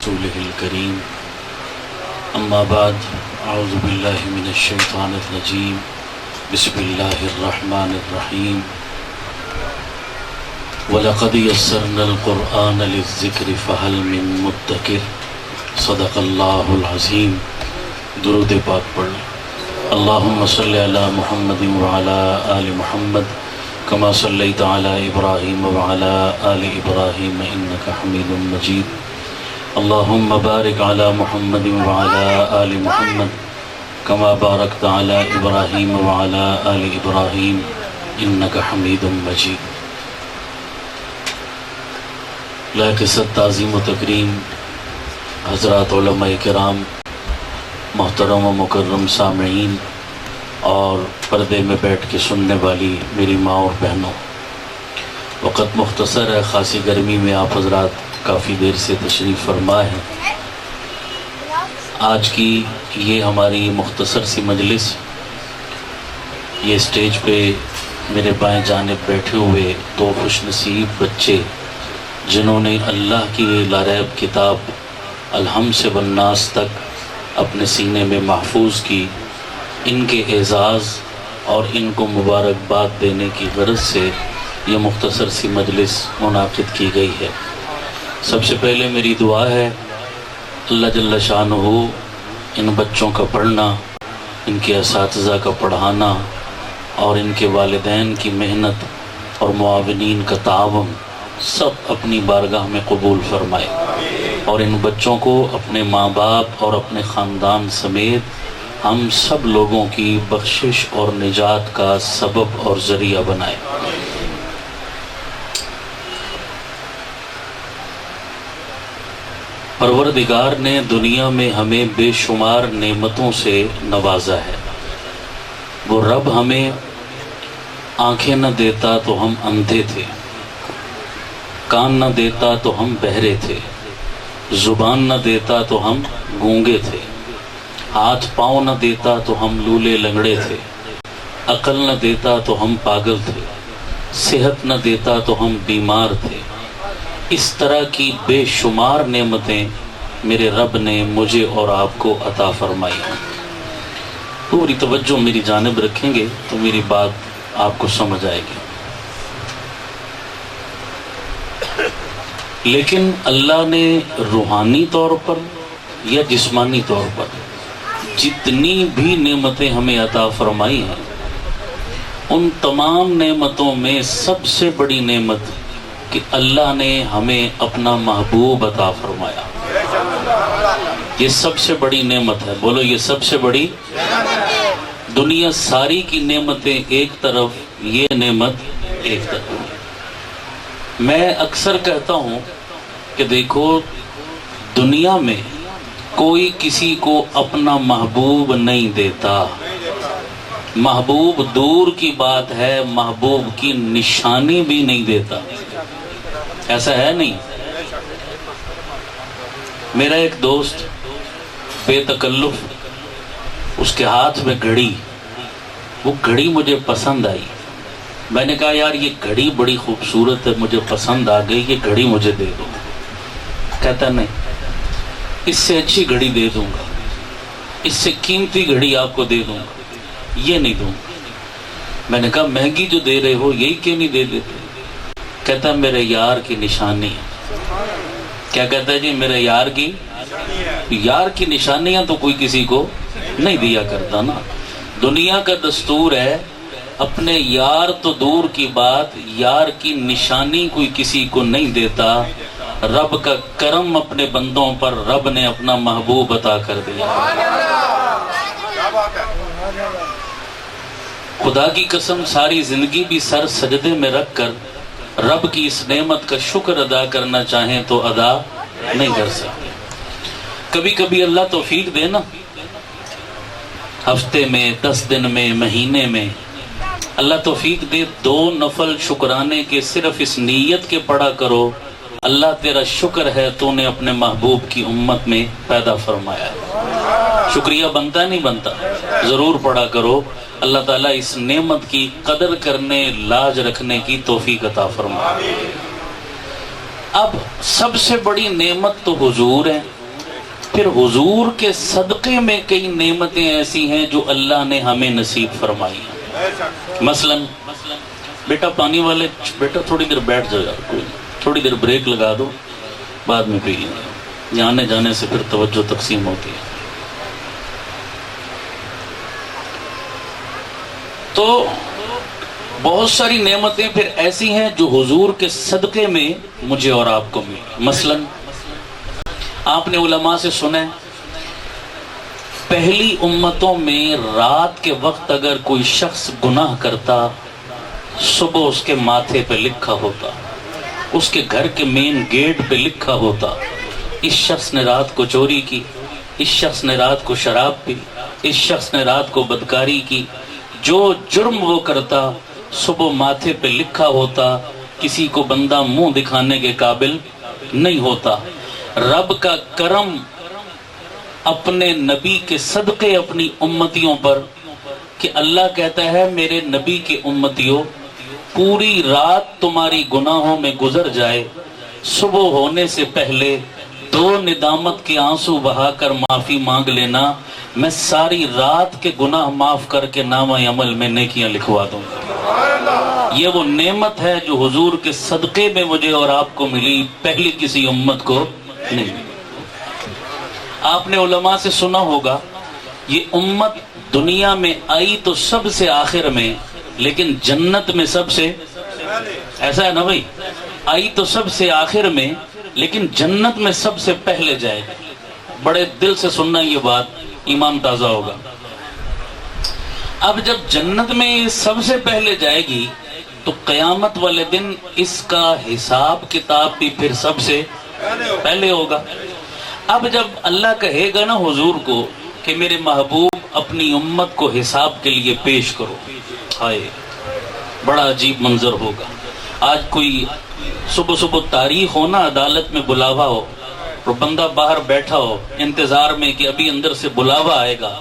رسوله الكريم أما بعد أعوذ بالله من الشيطان الرجيم بسم الله الرحمن الرحيم وَلَقَدْ يَسَّرْنَا الْقُرْآنَ لِلذِّكْرِ فَهَلْ مِن مُدَّكِرٍ صدق اللہ العظیم۔ درود پاک پڑھ اللہم صلی علی محمد وعلی آل محمد کما صلیت علی ابراہیم وعلی آل ابراہیم انک حمید مجید۔ اللہم بارک علی محمد وعلی آل محمد کما بارکت علی ابراہیم وعلی آل ابراہیم انک حمید مجید۔ لائق صد تعظیم و تکریم حضرات علماء کرام، محترم و مکرم سامعین اور پردے میں بیٹھ کے سننے والی میری ماں اور بہنوں، وقت مختصر ہے، خاصی گرمی میں آپ حضرات کافی دیر سے تشریف فرما ہیں۔ آج کی یہ ہماری مختصر سی مجلس، یہ اسٹیج پہ میرے بائیں جانب بیٹھے ہوئے دو خوش نصیب بچے جنہوں نے اللہ کی لاریب کتاب الحمد سے والناس تک اپنے سینے میں محفوظ کی، ان کے اعزاز اور ان کو مبارکباد دینے کی غرض سے یہ مختصر سی مجلس منعقد کی گئی ہے۔ سب سے پہلے میری دعا ہے اللہ جل شانہ ان بچوں کا پڑھنا، ان کے اساتذہ کا پڑھانا اور ان کے والدین کی محنت اور معاونین کا تعاون سب اپنی بارگاہ میں قبول فرمائے، اور ان بچوں کو اپنے ماں باپ اور اپنے خاندان سمیت ہم سب لوگوں کی بخشش اور نجات کا سبب اور ذریعہ بنائے۔ پروردگار نے دنیا میں ہمیں بے شمار نعمتوں سے نوازا ہے۔ وہ رب ہمیں آنکھیں نہ دیتا تو ہم اندھے تھے، کان نہ دیتا تو ہم بہرے تھے، زبان نہ دیتا تو ہم گونگے تھے، ہاتھ پاؤں نہ دیتا تو ہم لولے لنگڑے تھے، عقل نہ دیتا تو ہم پاگل تھے، صحت نہ دیتا تو ہم بیمار تھے۔ اس طرح کی بے شمار نعمتیں میرے رب نے مجھے اور آپ کو عطا فرمائی۔ پوری توجہ میری جانب رکھیں گے تو میری بات آپ کو سمجھ آئے گی۔ لیکن اللہ نے روحانی طور پر یا جسمانی طور پر جتنی بھی نعمتیں ہمیں عطا فرمائی ہیں، ان تمام نعمتوں میں سب سے بڑی نعمت کہ اللہ نے ہمیں اپنا محبوب عطا فرمایا، یہ سب سے بڑی نعمت ہے۔ بولو یہ سب سے بڑی دنیا ساری کی نعمتیں ایک طرف، یہ نعمت ایک طرف۔ میں اکثر کہتا ہوں کہ دیکھو دنیا میں کوئی کسی کو اپنا محبوب نہیں دیتا، محبوب دور کی بات ہے، محبوب کی نشانی بھی نہیں دیتا، ایسا ہے نہیں۔ میرا ایک دوست بے تکلف، اس کے ہاتھ میں گھڑی، وہ گھڑی مجھے پسند آئی، میں نے کہا یار یہ گھڑی بڑی خوبصورت ہے، مجھے پسند آ گئی، یہ گھڑی مجھے دے دو۔ کہتا نہیں، اس سے اچھی گھڑی دے دوں گا، اس سے قیمتی گھڑی آپ کو دے دوں گا، یہ نہیں دوں گا۔ میں نے کہا مہنگی جو دے رہے ہو یہی کیوں نہیں دے دیتے؟ کہتا میرے یار کی نشانی ہے۔ کیا کہتا ہے جی؟ میرے یار کی نشانیاں تو کوئی کسی کو نہیں دیا کرتا نا۔ دنیا کا دستور ہے اپنے یار تو دور کی بات، یار کی نشانی کوئی کسی کو نہیں دیتا۔ رب کا کرم اپنے بندوں پر، رب نے اپنا محبوب عطا کر دیا۔ خدا کی قسم ساری زندگی بھی سر سجدے میں رکھ کر رب کی اس نعمت کا شکر ادا کرنا چاہیں تو ادا نہیں کر سکتے۔ کبھی کبھی اللہ توفیق دے نا، ہفتے میں، 10 دن میں، مہینے میں اللہ توفیق دے، 2 نفل شکرانے کے صرف اس نیت کے پڑھا کرو، اللہ تیرا شکر ہے تو نے اپنے محبوب کی امت میں پیدا فرمایا ہے۔ شکریہ بنتا نہیں بنتا؟ ضرور پڑھا کرو، اللہ تعالیٰ اس نعمت کی قدر کرنے، لاج رکھنے کی توفیق عطا فرمائے۔ اب سب سے بڑی نعمت تو حضور ہے، پھر حضور کے صدقے میں کئی نعمتیں ایسی ہیں جو اللہ نے ہمیں نصیب فرمائی ہیں. مثلا بیٹا پانی والے بیٹا تھوڑی دیر بیٹھ جاؤ یار, کوئی تھوڑی دیر بریک لگا دو, بعد میں پی لیں گے. آنے جانے سے پھر توجہ تقسیم ہوتی ہے. تو بہت ساری نعمتیں پھر ایسی ہیں جو حضور کے صدقے میں مجھے اور آپ کو ملی. مثلا آپ نے علماء سے سنا ہے, پہلی امتوں میں رات کے وقت اگر کوئی شخص گناہ کرتا, صبح اس کے ماتھے پہ لکھا ہوتا, اس کے گھر کے مین گیٹ پہ لکھا ہوتا, اس شخص نے رات کو چوری کی, اس شخص نے رات کو شراب پی, اس شخص نے رات کو بدکاری کی. جو جرم وہ کرتا صبح ماتھے پہ لکھا ہوتا, کسی کو بندہ منہ دکھانے کے قابل نہیں ہوتا. رب کا کرم اپنے نبی کے صدقے اپنی امتیوں پر کہ اللہ کہتا ہے میرے نبی کے امتیوں, پوری رات تمہاری گناہوں میں گزر جائے, صبح ہونے سے پہلے 2 ندامت کے آنسو بہا کر معافی مانگ لینا, میں ساری رات کے گناہ معاف کر کے نامہ عمل میں نیکیاں لکھوا دوں گا. یہ وہ نعمت ہے جو حضور کے صدقے میں مجھے اور آپ کو ملی, پہلی کسی امت کو نہیں ملی. آپ نے علماء سے سنا ہوگا یہ امت دنیا میں آئی تو سب سے آخر میں, لیکن جنت میں سب سے, ایسا ہے نا بھائی, آئی تو سب سے آخر میں لیکن جنت میں سب سے پہلے جائے. بڑے دل سے سننا یہ بات, ایمان تازہ ہوگا. اب جب جنت میں سب سے پہلے جائے گی تو قیامت والے دن اس کا حساب کتاب بھی پھر سب سے پہلے ہوگا. اب جب اللہ کہے گا نا حضور کو کہ میرے محبوب اپنی امت کو حساب کے لیے پیش کرو, ہائے بڑا عجیب منظر ہوگا. آج کوئی صبح صبح تاریخ ہو نا, عدالت میں بلاوا ہو اور بندہ باہر بیٹھا ہو انتظار میں کہ ابھی اندر سے بلاوا آئے گا,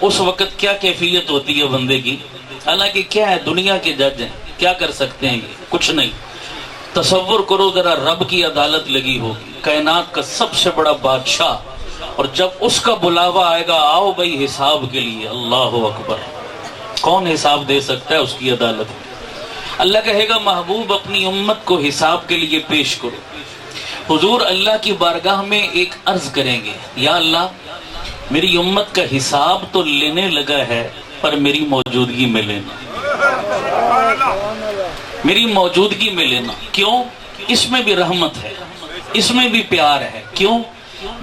اس وقت کیا کیفیت ہوتی ہے بندے کی. حالانکہ کیا ہے, دنیا کے جج ہیں, کیا کر سکتے ہیں, کچھ نہیں. تصور کرو ذرا رب کی عدالت لگی ہوگی, کائنات کا سب سے بڑا بادشاہ, اور جب اس کا بلاوا آئے گا آؤ بھائی حساب کے لیے, اللہ اکبر, کون حساب دے سکتا ہے اس کی عدالت میں. اللہ کہے گا محبوب اپنی امت کو حساب کے لیے پیش کرو. حضور اللہ کی بارگاہ میں ایک عرض کریں گے, یا اللہ میری امت کا حساب تو لینے لگا ہے پر میری موجودگی میں لینا, میری موجودگی میں لینا. کیوں؟ اس میں بھی رحمت ہے, اس میں بھی پیار ہے. کیوں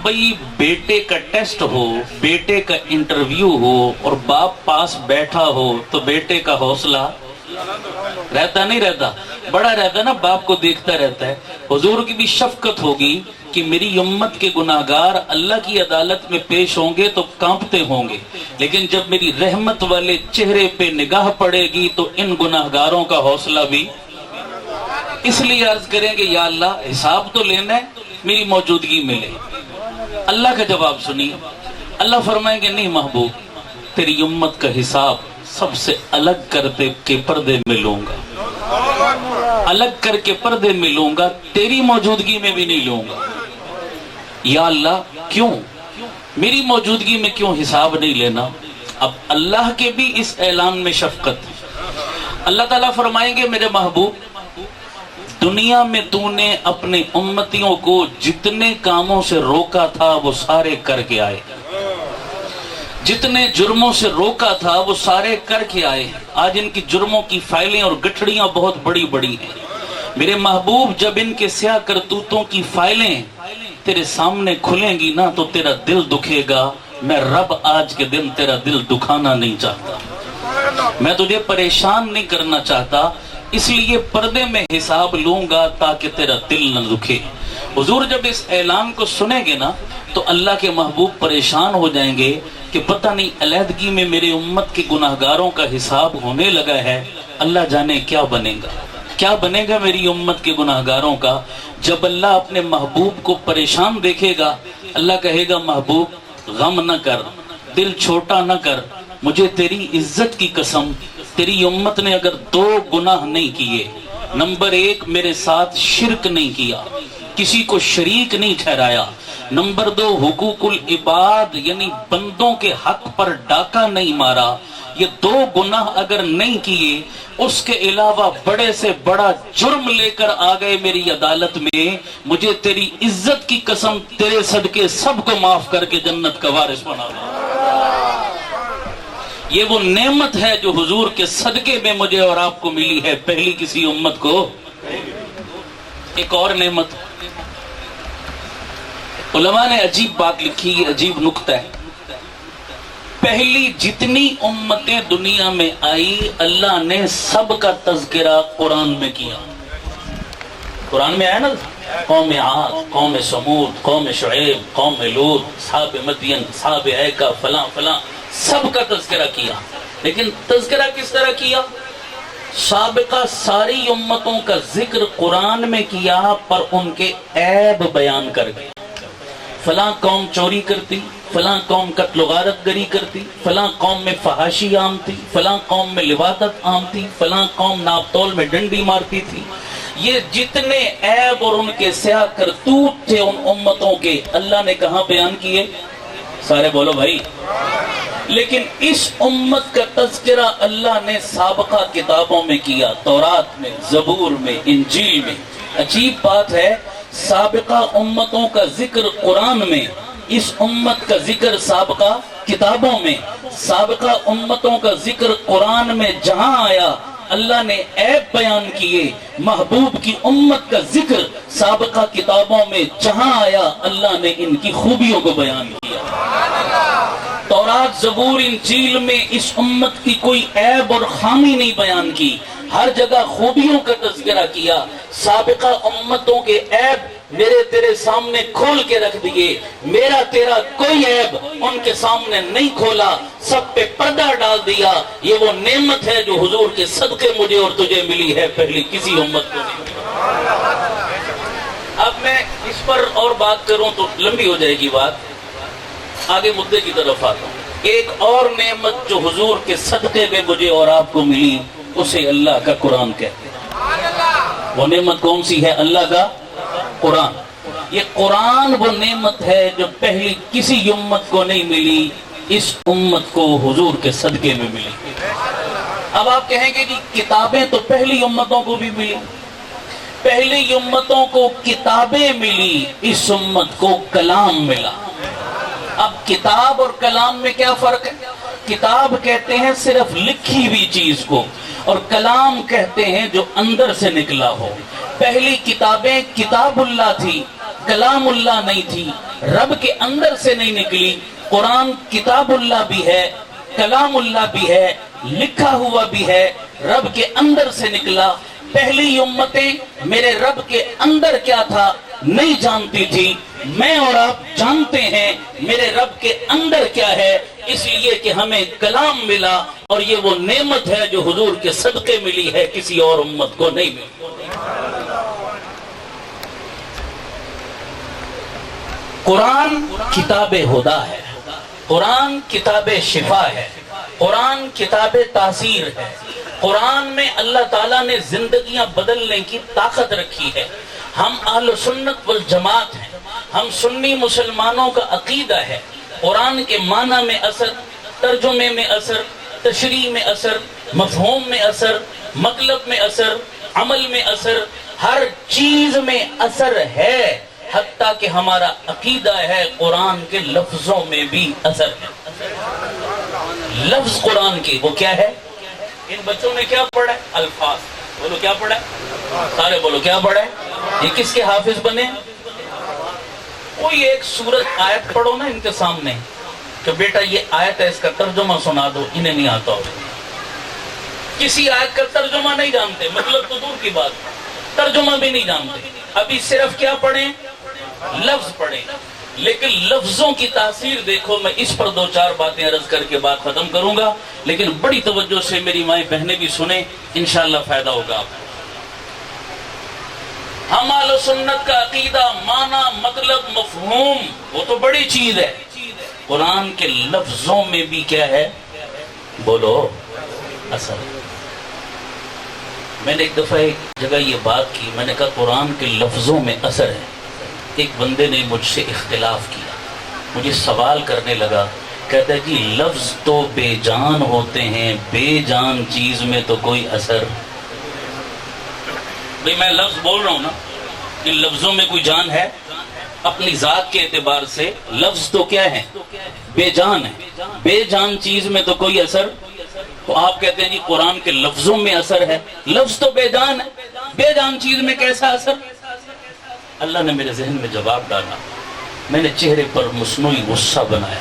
بھئی, بیٹے کا ٹیسٹ ہو, بیٹے کا انٹرویو ہو اور باپ پاس بیٹھا ہو تو بیٹے کا حوصلہ رہتا نہیں رہتا, بڑا رہتا نا, باپ کو دیکھتا رہتا ہے. حضور کی بھی شفقت ہوگی کہ میری امت کے گناہگار اللہ کی عدالت میں پیش ہوں گے تو کانپتے ہوں گے, لیکن جب میری رحمت والے چہرے پہ نگاہ پڑے گی تو ان گناہگاروں کا حوصلہ بھی. اس لیے عرض کریں گے یا اللہ حساب تو لینا ہے, میری موجودگی میں لے. اللہ کا جواب سنیے, اللہ فرمائیں گے نہیں محبوب, تیری امت کا حساب سب سے الگ کرتے کے پردے میں لوں گا, الگ کر کے پردے میں لوں گا, تیری موجودگی میں بھی نہیں لوں گا. یا اللہ کیوں, میری موجودگی میں کیوں حساب نہیں لینا؟ اب اللہ کے بھی اس اعلان میں شفقت. اللہ تعالیٰ فرمائیں گے میرے محبوب دنیا میں تو نے اپنے امتیوں کو جتنے کاموں سے روکا تھا وہ سارے کر کے آئے, جتنے جرموں سے روکا تھا وہ سارے کر کے آئے. آج ان کی جرموں کی فائلیں اور گٹھڑیاں بہت بڑی بڑی ہیں. میرے محبوب جب ان کے سیاہ کرتوتوں کی فائلیں تیرے سامنے کھلیں گی نا تو تیرا دل دکھے گا. میں رب آج کے دن تیرا دل دکھانا نہیں چاہتا, میں تجھے پریشان نہیں کرنا چاہتا, اس لیے پردے میں حساب لوں گا تاکہ تیرا دل نہ دکھے. حضور جب اس اعلان کو سنیں گے نا تو اللہ کے محبوب پریشان ہو جائیں گے کہ پتہ نہیں علیحدگی میں میرے امت کے گناہگاروں کا حساب ہونے لگا ہے, اللہ جانے کیا بنے گا, کیا بنے گا میری امت کے گناہگاروں کا. جب اللہ اپنے محبوب کو پریشان دیکھے گا, اللہ کہے گا محبوب غم نہ کر, دل چھوٹا نہ کر, مجھے تیری عزت کی قسم تیری امت نے اگر 2 گناہ نہیں کیے, نمبر 1 میرے ساتھ شرک نہیں کیا, کسی کو شریک نہیں ٹھہرایا۔ نمبر 2 حقوق العباد یعنی بندوں کے حق پر ڈاکہ نہیں مارا۔ یہ 2 گناہ اگر نہیں کیے، اس کے علاوہ بڑے سے بڑا جرم لے کر آ گئے میری عدالت میں، مجھے تیری عزت کی قسم تیرے صدقے سب کو معاف کر کے جنت کا وارث بنا دے۔ یہ وہ نعمت ہے جو حضور کے صدقے میں مجھے اور آپ کو ملی ہے، پہلی کسی امت کو۔ ایک اور نعمت، علماء نے عجیب بات لکھی، یہ عجیب نکتہ ہے۔ پہلی جتنی امتیں دنیا میں آئی، اللہ نے سب کا تذکرہ قرآن میں کیا۔ قرآن میں آیا نا، قوم عاد، قوم سمود، قوم شعیب، قوم لوط، اصحاب مدین، اصحاب ایکا، فلاں فلاں، سب کا تذکرہ کیا۔ لیکن تذکرہ کس طرح کیا؟ سابقہ ساری امتوں کا ذکر قرآن میں کیا، پر ان کے عیب بیان کر کے۔ فلاں قوم چوری کرتی، فلاں قوم قتل و غارت گری کرتی، فلاں قوم میں فحاشی عام تھی، فلاں قوم میں لواطت عام تھی، فلاں قوم ناپ تول میں ڈنڈی مارتی تھی۔ یہ جتنے عیب اور ان کے سیاہ کرتوت تھے ان امتوں کے، اللہ نے کہاں بیان کیے؟ سارے بولو بھائی۔ لیکن اس امت کا تذکرہ اللہ نے سابقہ کتابوں میں کیا، تورات میں، زبور میں، انجیل میں۔ عجیب بات ہے، سابقہ امتوں کا ذکر قرآن میں، اس امت کا ذکر سابقہ کتابوں میں۔ سابقہ امتوں کا ذکر قرآن میں جہاں آیا، اللہ نے عیب بیان کیے۔ محبوب کی امت کا ذکر سابقہ کتابوں میں جہاں آیا، اللہ نے ان کی خوبیوں کو بیان کیا۔ تورات، زبور، انجیل میں اس امت کی کوئی عیب اور خامی نہیں بیان کی، ہر جگہ خوبیوں کا تذکرہ کیا۔ سابقہ امتوں کے عیب میرے تیرے سامنے کھول کے رکھ دیے، میرا تیرا کوئی عیب ان کے سامنے نہیں کھولا، سب پہ پردہ ڈال دیا۔ یہ وہ نعمت ہے جو حضور کے صدقے مجھے اور تجھے ملی ہے، پہلی کسی امت کو نہیں۔ اب میں اس پر اور بات کروں تو لمبی ہو جائے گی بات، آگے مدعے کی طرف آتا ہوں۔ ایک اور نعمت جو حضور کے صدقے میں مجھے اور آپ کو ملی، اسے اللہ کا قرآن کہتے ہیں۔ وہ نعمت کون سی ہے؟ اللہ کا قرآن۔ یہ قرآن وہ نعمت ہے جو پہلی کسی امت کو نہیں ملی، اس امت کو حضور کے صدقے میں ملی۔ اب آپ کہیں گے کہ کتابیں تو پہلی امتوں کو بھی ملی، پہلی امتوں کو کتابیں ملی، اس امت کو کلام ملا۔ اب کتاب اور کلام میں کیا فرق ہے؟ کتاب کہتے ہیں صرف لکھی ہوئی چیز کو، اور کلام کہتے ہیں جو اندر سے نکلا ہو۔ پہلی کتابیں کتاب اللہ تھی، کلام اللہ نہیں تھی، رب کے اندر سے نہیں نکلی۔ قرآن کتاب اللہ بھی ہے، کلام اللہ بھی ہے، لکھا ہوا بھی ہے، رب کے اندر سے نکلا۔ پہلی امتیں میرے رب کے اندر کیا تھا نہیں جانتی تھی، میں اور آپ جانتے ہیں میرے رب کے اندر کیا ہے، اس لیے کہ ہمیں کلام ملا، اور یہ وہ نعمت ہے جو حضور کے صدقے ملی ہے، کسی اور امت کو نہیں ملی۔ قرآن کتاب ہدا ہے، قرآن کتاب شفا ہے، قرآن کتاب تاثیر ہے۔ قرآن میں اللہ تعالیٰ نے زندگیاں بدلنے کی طاقت رکھی ہے۔ ہم اہل سنت والجماعت ہیں، ہم سنی مسلمانوں کا عقیدہ ہے، قرآن کے معنی میں اثر، ترجمے میں اثر، تشریح میں اثر، مفہوم میں اثر، مطلب میں اثر، عمل میں اثر، ہر چیز میں اثر ہے، حتیٰ کہ ہمارا عقیدہ ہے قرآن کے لفظوں میں بھی اثر ہے۔ لفظ قرآن کے وہ کیا ہے؟ ان بچوں نے کیا پڑھا ہے؟ الفاظ۔ بولو کیا پڑھا ہے؟ سارے بولو کیا پڑھا ہے؟ یہ کس کے حافظ بنے؟ کوئی ایک سورت آیت پڑھو نا ان کے سامنے کہ بیٹا یہ آیت ہے، اس کا ترجمہ سنا دو، انہیں نہیں آتا ہو۔ کسی آیت کا ترجمہ نہیں جانتے، مطلب تو دور کی بات، ترجمہ بھی نہیں جانتے۔ ابھی صرف کیا پڑھیں؟ لفظ پڑھیں، لیکن لفظوں کی تاثیر دیکھو۔ میں اس پر دو چار باتیں عرض کر کے بات ختم کروں گا، لیکن بڑی توجہ سے میری مائیں بہنیں بھی سنیں، انشاءاللہ فائدہ ہوگا آپ کو۔ ہم اہل سنت کا عقیدہ، معنی، مطلب، مفہوم وہ تو بڑی چیز ہے، قرآن کے لفظوں میں بھی کیا ہے؟ بولو اثر۔ میں نے ایک دفعہ ایک جگہ یہ بات کی، میں نے کہا قرآن کے لفظوں میں اثر ہے، ایک بندے نے مجھ سے اختلاف کیا، مجھے سوال کرنے لگا، کہتا ہے جی لفظ تو بے جان ہوتے ہیں، بے جان چیز میں تو کوئی اثر؟ بھئی میں لفظ بول رہا ہوں نا، ان لفظوں میں کوئی جان ہے؟ اپنی ذات کے اعتبار سے لفظ تو کیا ہے؟ بے جان ہے، بے جان چیز میں تو کوئی اثر؟ تو آپ کہتے ہیں جی قرآن کے لفظوں میں اثر ہے، لفظ تو بے جان ہے، بے جان چیز میں کیسا اثر؟ اللہ نے میرے ذہن میں جواب ڈالا، میں نے چہرے پر مصنوعی غصہ بنایا،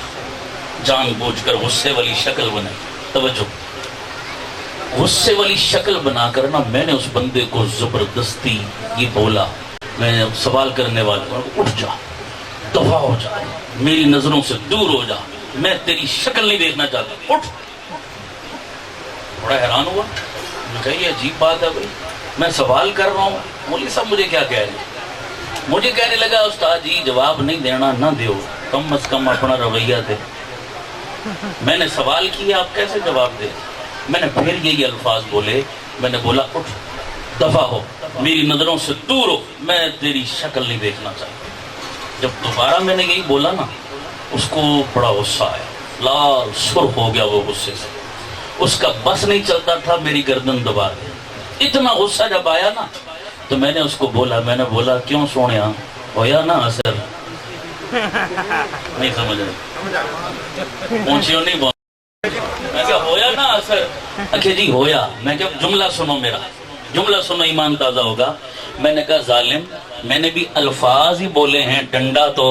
جان بوجھ کر غصے والی شکل بنائی، توجہ، غصے والی شکل بنا کر نا میں نے اس بندے کو زبردستی یہ بولا، میں نے سوال کرنے والے کو، اٹھ جا، دفع ہو جا، میری نظروں سے دور ہو جا، میں تیری شکل نہیں دیکھنا چاہتا، اٹھ۔ بڑا حیران ہوا، میں کہا یہ عجیب بات ہے بھائی، میں سوال کر رہا ہوں، مولوی صاحب مجھے کیا کہہ رہے ہیں؟ مجھے کہنے لگا استاد جی جواب نہیں دینا نہ دیو، کم از کم اپنا رویہ دے۔ میں نے سوال کیا، آپ کیسے جواب دیں؟ میں نے پھر یہی الفاظ بولے، میں نے بولا اٹھ، دفع ہو، میری نظروں سے دور ہو، میں تیری شکل نہیں دیکھنا چاہتا۔ جب دوبارہ میں نے یہی بولا نا، اس کو بڑا غصہ آیا، لال سرخ ہو گیا وہ غصے سے، اس کا بس نہیں چلتا تھا، میری گردن دبا دیا۔ اتنا غصہ جب آیا نا تو میں نے اس کو بولا، میں نے بولا کیوں سونیا، ہویا نا اثر؟ نہیں سمجھ رہے، پہنچیوں نہیں بول، میں کہا ہویا نا اثر؟ اچھا جی ہویا۔ میں کہا جملہ سنو، میرا جملہ سنو، ایمان تازہ ہوگا۔ میں نے کہا ظالم، میں نے بھی الفاظ ہی بولے ہیں، ڈنڈا تو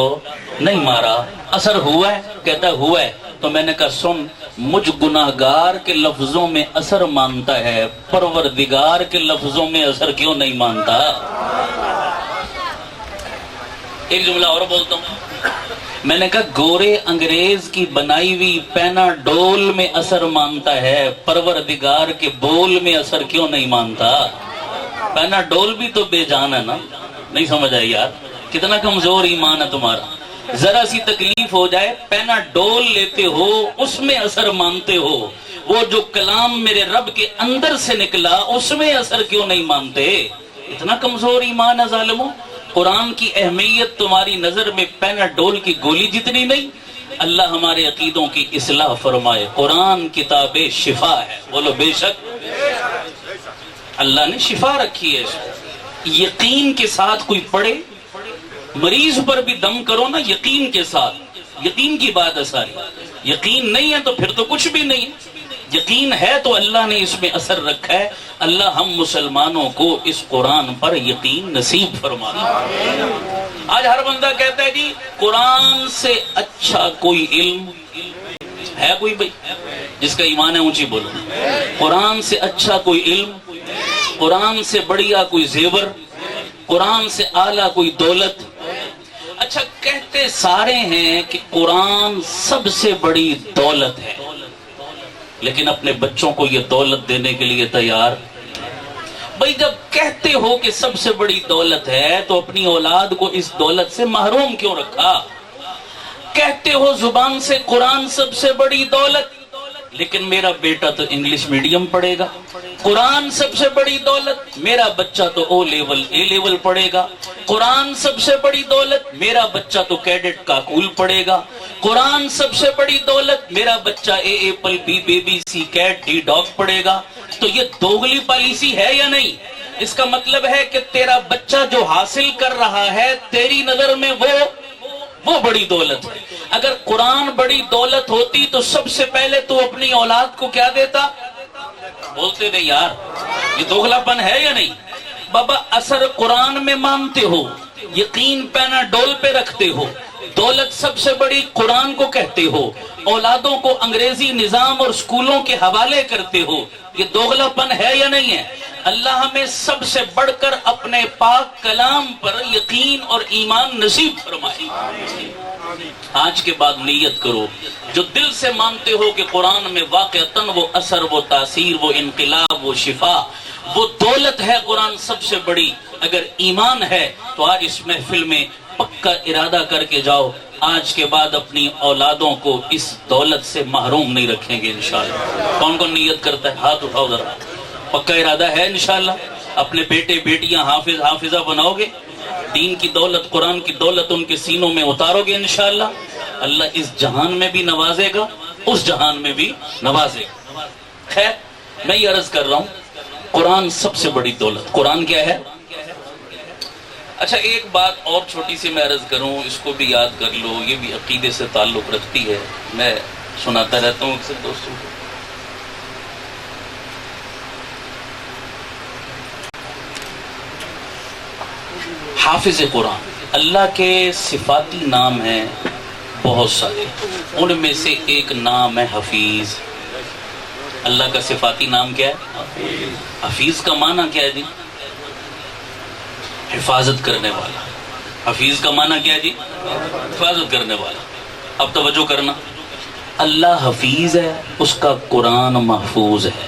نہیں مارا، اثر ہوا ہے؟ کہتا ہوا ہے۔ تو میں نے کہا سن، مجھ گناہگار کے لفظوں میں اثر مانتا ہے، پروردگار کے لفظوں میں اثر کیوں نہیں مانتا؟ ایک جملہ اور بولتا ہوں، میں نے کہا گورے انگریز کی بنائی ہوئی پینا ڈول میں اثر مانتا ہے، پروردگار کے بول میں اثر کیوں نہیں مانتا؟ پینا ڈول بھی تو بے جان ہے نا، نہیں سمجھ آئی یار؟ کتنا کمزور ایمان ہے تمہارا۔ ذرا سی تکلیف ہو جائے پینا ڈول لیتے ہو، اس میں اثر مانتے ہو، وہ جو کلام میرے رب کے اندر سے نکلا اس میں اثر کیوں نہیں مانتے؟ اتنا کمزور ایمان ہے ظالموں۔ قرآن کی اہمیت تمہاری نظر میں پینا ڈول کی گولی جتنی نہیں۔ اللہ ہمارے عقیدوں کی اصلاح فرمائے۔ قرآن کتاب شفا ہے، بولو بے شک اللہ نے شفا رکھی ہے۔ یقین کے ساتھ کوئی پڑھے، مریض پر بھی دم کرو نا یقین کے ساتھ، یقین کی بات ہے ساری۔ یقین نہیں ہے تو پھر تو کچھ بھی نہیں ہے، یقین ہے تو اللہ نے اس میں اثر رکھا ہے۔ اللہ ہم مسلمانوں کو اس قرآن پر یقین نصیب فرما دے۔ آج ہر بندہ کہتا ہے جی قرآن سے اچھا کوئی علم ہے کوئی بھائی؟ جس کا ایمان ہے اونچی بولو۔ قرآن سے اچھا کوئی علم، قرآن سے بڑھیا کوئی زیور، قرآن سے اعلیٰ کوئی دولت؟ اچھا کہتے سارے ہیں کہ قرآن سب سے بڑی دولت ہے، لیکن اپنے بچوں کو یہ دولت دینے کے لیے تیار؟ بھائی جب کہتے ہو کہ سب سے بڑی دولت ہے تو اپنی اولاد کو اس دولت سے محروم کیوں رکھا؟ کہتے ہو زبان سے قرآن سب سے بڑی دولت، لیکن میرا بیٹا تو انگلش میڈیم پڑھے گا۔ قرآن سب سے بڑی دولت، میرا بچہ تو او لیول اے لیول پڑھے گا۔ قرآن سب سے بڑی دولت، میرا بچہ تو کیڈٹ کاکول پڑھے گا۔ قرآن سب سے بڑی دولت، میرا بچہ اے ایپل بی بیبی سی کیٹ ڈی ڈاگ پڑھے گا۔ تو یہ دوگلی پالیسی ہے یا نہیں؟ اس کا مطلب ہے کہ تیرا بچہ جو حاصل کر رہا ہے تیری نظر میں وہ بڑی دولت ہے۔ اگر قرآن بڑی دولت ہوتی تو سب سے پہلے تو اپنی اولاد کو کیا دیتا؟ بولتے نہیں یار، یہ دوگلا پن ہے یا نہیں؟ بابا اثر قرآن میں مانتے ہو، یقین پینا ڈول پہ رکھتے ہو، دولت سب سے بڑی قرآن کو کہتے ہو، اولادوں کو انگریزی نظام اور سکولوں کے حوالے کرتے ہو، یہ دوگلا پن ہے یا نہیں ہے؟ اللہ ہمیں سب سے بڑھ کر اپنے پاک کلام پر یقین اور ایمان نصیب فرمائے۔ آج کے بعد نیت کرو، جو دل سے مانتے ہو کہ قرآن میں واقعتاً وہ اثر، وہ تاثیر، وہ انقلاب، وہ شفا، وہ دولت ہے قرآن سب سے بڑی، اگر ایمان ہے تو آج اس محفل میں پکا ارادہ کر کے جاؤ، آج کے بعد اپنی اولادوں کو اس دولت سے محروم نہیں رکھیں گے انشاءاللہ۔ کون کون نیت کرتا ہے؟ ہاتھ اٹھاؤ ذرا۔ پکا ارادہ ہے انشاءاللہ؟ اپنے بیٹے بیٹیاں حافظ حافظہ بناؤ گے؟ دین کی دولت، قرآن کی دولت ان کے سینوں میں اتارو گے انشاءاللہ، اللہ اس جہان میں بھی نوازے گا، اس جہان میں بھی نوازے گا۔ خیر، میں یہ عرض کر رہا ہوں، قرآن سب سے بڑی دولت۔ قرآن کیا ہے؟ اچھا، ایک بات اور چھوٹی سی میں عرض کروں، اس کو بھی یاد کر لو، یہ بھی عقیدے سے تعلق رکھتی ہے، میں سناتا رہتا ہوں اکثر دوستوں کو۔ حافظ قرآن، اللہ کے صفاتی نام ہیں بہت سارے، ان میں سے ایک نام ہے حفیظ۔ اللہ کا صفاتی نام کیا ہے؟ حفیظ کا معنی کیا ہے جی؟ حفاظت کرنے والا۔ حفیظ کا معنی کیا ہے جی؟ حفاظت کرنے والا۔ اب توجہ کرنا، اللہ حفیظ ہے، اس کا قرآن محفوظ ہے۔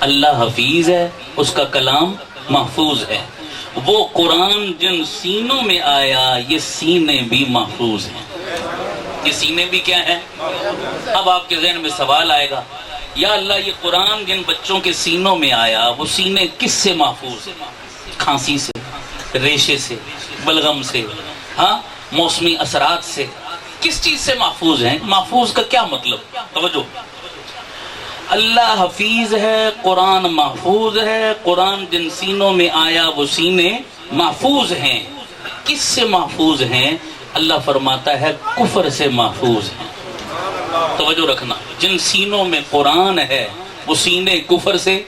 اللہ حفیظ ہے، اس کا کلام محفوظ ہے۔ وہ قرآن جن سینوں میں آیا، یہ سینے بھی محفوظ ہیں۔ یہ سینے بھی کیا ہیں؟ اب آپ کے ذہن میں سوال آئے گا، یا اللہ یہ قرآن جن بچوں کے سینوں میں آیا، وہ سینے کس سے محفوظ ہیں؟ کھانسی سے، ریشے سے، بلغم سے، ہاں موسمی اثرات سے، کس چیز سے محفوظ ہیں؟ محفوظ کا کیا مطلب؟ توجہ، اللہ حفیظ ہے، قرآن محفوظ ہے، قرآن جن سینوں میں آیا وہ سینے محفوظ ہیں۔ کس سے محفوظ ہیں؟ اللہ فرماتا ہے کفر سے محفوظ ہیں۔ توجہ رکھنا، جن سینوں میں قرآن ہے وہ سینے کفر سے،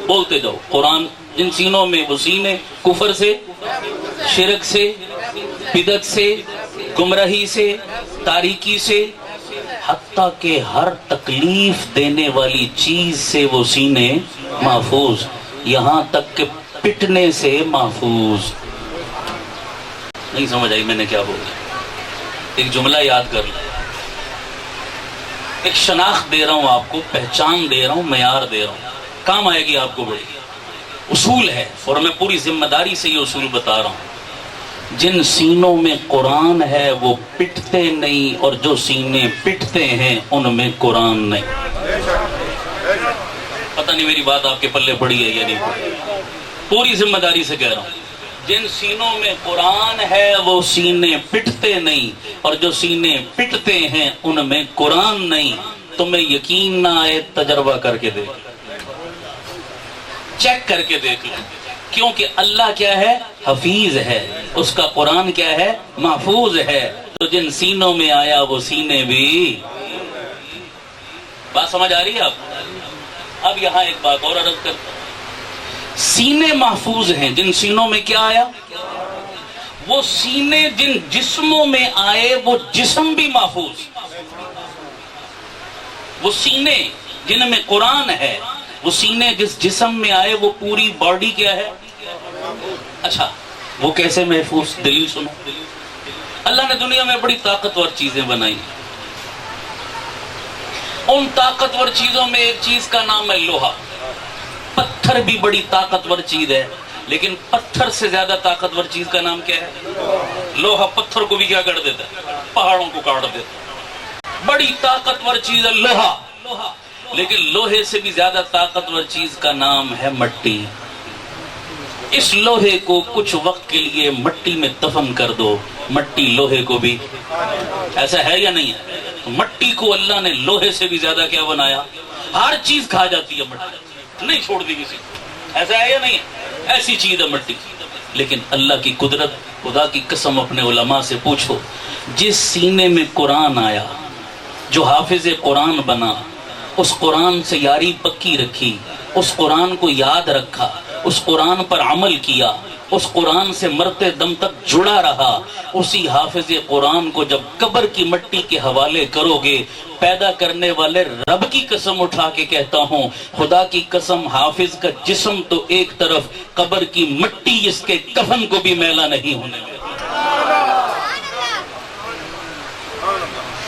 بولتے جاؤ، قرآن جن سینوں میں وہ سینے کفر سے، شرک سے، بدعت سے، گمراہی سے، تاریکی سے، حتیٰ کہ ہر تکلیف دینے والی چیز سے وہ سینے محفوظ، یہاں تک کہ پٹنے سے محفوظ۔ نہیں سمجھ آئی میں نے کیا بولا؟ ایک جملہ یاد کر لیں، ایک شناخت دے رہا ہوں آپ کو، پہچان دے رہا ہوں، معیار دے رہا ہوں، کام آئے گی آپ کو بڑی۔ اصول ہے اور میں پوری ذمہ داری سے یہ اصول بتا رہا ہوں۔ جن سینوں میں قرآن ہے وہ پٹتے نہیں، اور جو سینے پٹتے ہیں ان میں قرآن نہیں۔ پتہ نہیں میری بات آپ کے پلے پڑی ہے یا نہیں پڑی، پوری ذمہ داری سے کہہ رہا ہوں۔ جن سینوں میں قرآن ہے وہ سینے پٹتے نہیں، اور جو سینے پٹتے ہیں ان میں قرآن نہیں۔ تمہیں یقین نہ آئے تجربہ کر کے دیکھ، چیک کر کے دیکھ لیں، کیونکہ اللہ کیا ہے؟ حفیظ ہے، اس کا قرآن کیا ہے؟ محفوظ ہے۔ تو جن سینوں میں آیا وہ سینے بھی۔ بات سمجھ آ رہی ہے آپ؟ اب یہاں ایک بات اور عرض کرتا ہوں، سینے محفوظ ہیں، جن سینوں میں کیا آیا؟ وہ سینے جن جسموں میں آئے وہ جسم بھی محفوظ۔ وہ سینے جن میں قرآن ہے، وہ سینے جس جسم میں آئے وہ پوری باڈی کیا ہے؟ اچھا، وہ کیسے محفوظ؟ دلیل سنو۔ اللہ نے دنیا میں بڑی طاقتور چیزیں بنائی، ان طاقتور چیزوں میں ایک چیز کا نام ہے لوہا۔ پتھر بھی بڑی طاقتور چیز ہے، لیکن پتھر سے زیادہ طاقتور چیز کا نام کیا ہے؟ لوہا۔ پتھر کو بھی کیا کر دیتا ہے؟ پہاڑوں کو کاٹ دیتا ہے۔ بڑی طاقتور چیز ہے لوہا، لیکن لوہے سے بھی زیادہ طاقتور چیز کا نام ہے مٹی۔ اس لوہے کو کچھ وقت کے لیے مٹی میں دفن کر دو، مٹی لوہے کو بھی، ایسا ہے یا نہیں ہے؟ مٹی کو اللہ نے لوہے سے بھی زیادہ کیا بنایا؟ ہر چیز کھا جاتی ہے مٹی، نہیں چھوڑ دی کسی، ایسا ہے یا نہیں ہے؟ ایسی چیز ہے مٹی۔ لیکن اللہ کی قدرت، خدا کی قسم، اپنے علماء سے پوچھو، جس سینے میں قرآن آیا، جو حافظ قرآن بنا، اس قرآن سے یاری پکی رکھی، اس قرآن کو یاد رکھا، اس قرآن پر عمل کیا، اس قرآن سے مرتے دم تک جڑا رہا، اسی حافظ قرآن کو جب قبر کی مٹی کے حوالے کرو گے، پیدا کرنے والے رب کی قسم اٹھا کے کہتا ہوں، خدا کی قسم، حافظ کا جسم تو ایک طرف، قبر کی مٹی اس کے کفن کو بھی میلا نہیں ہونے دے۔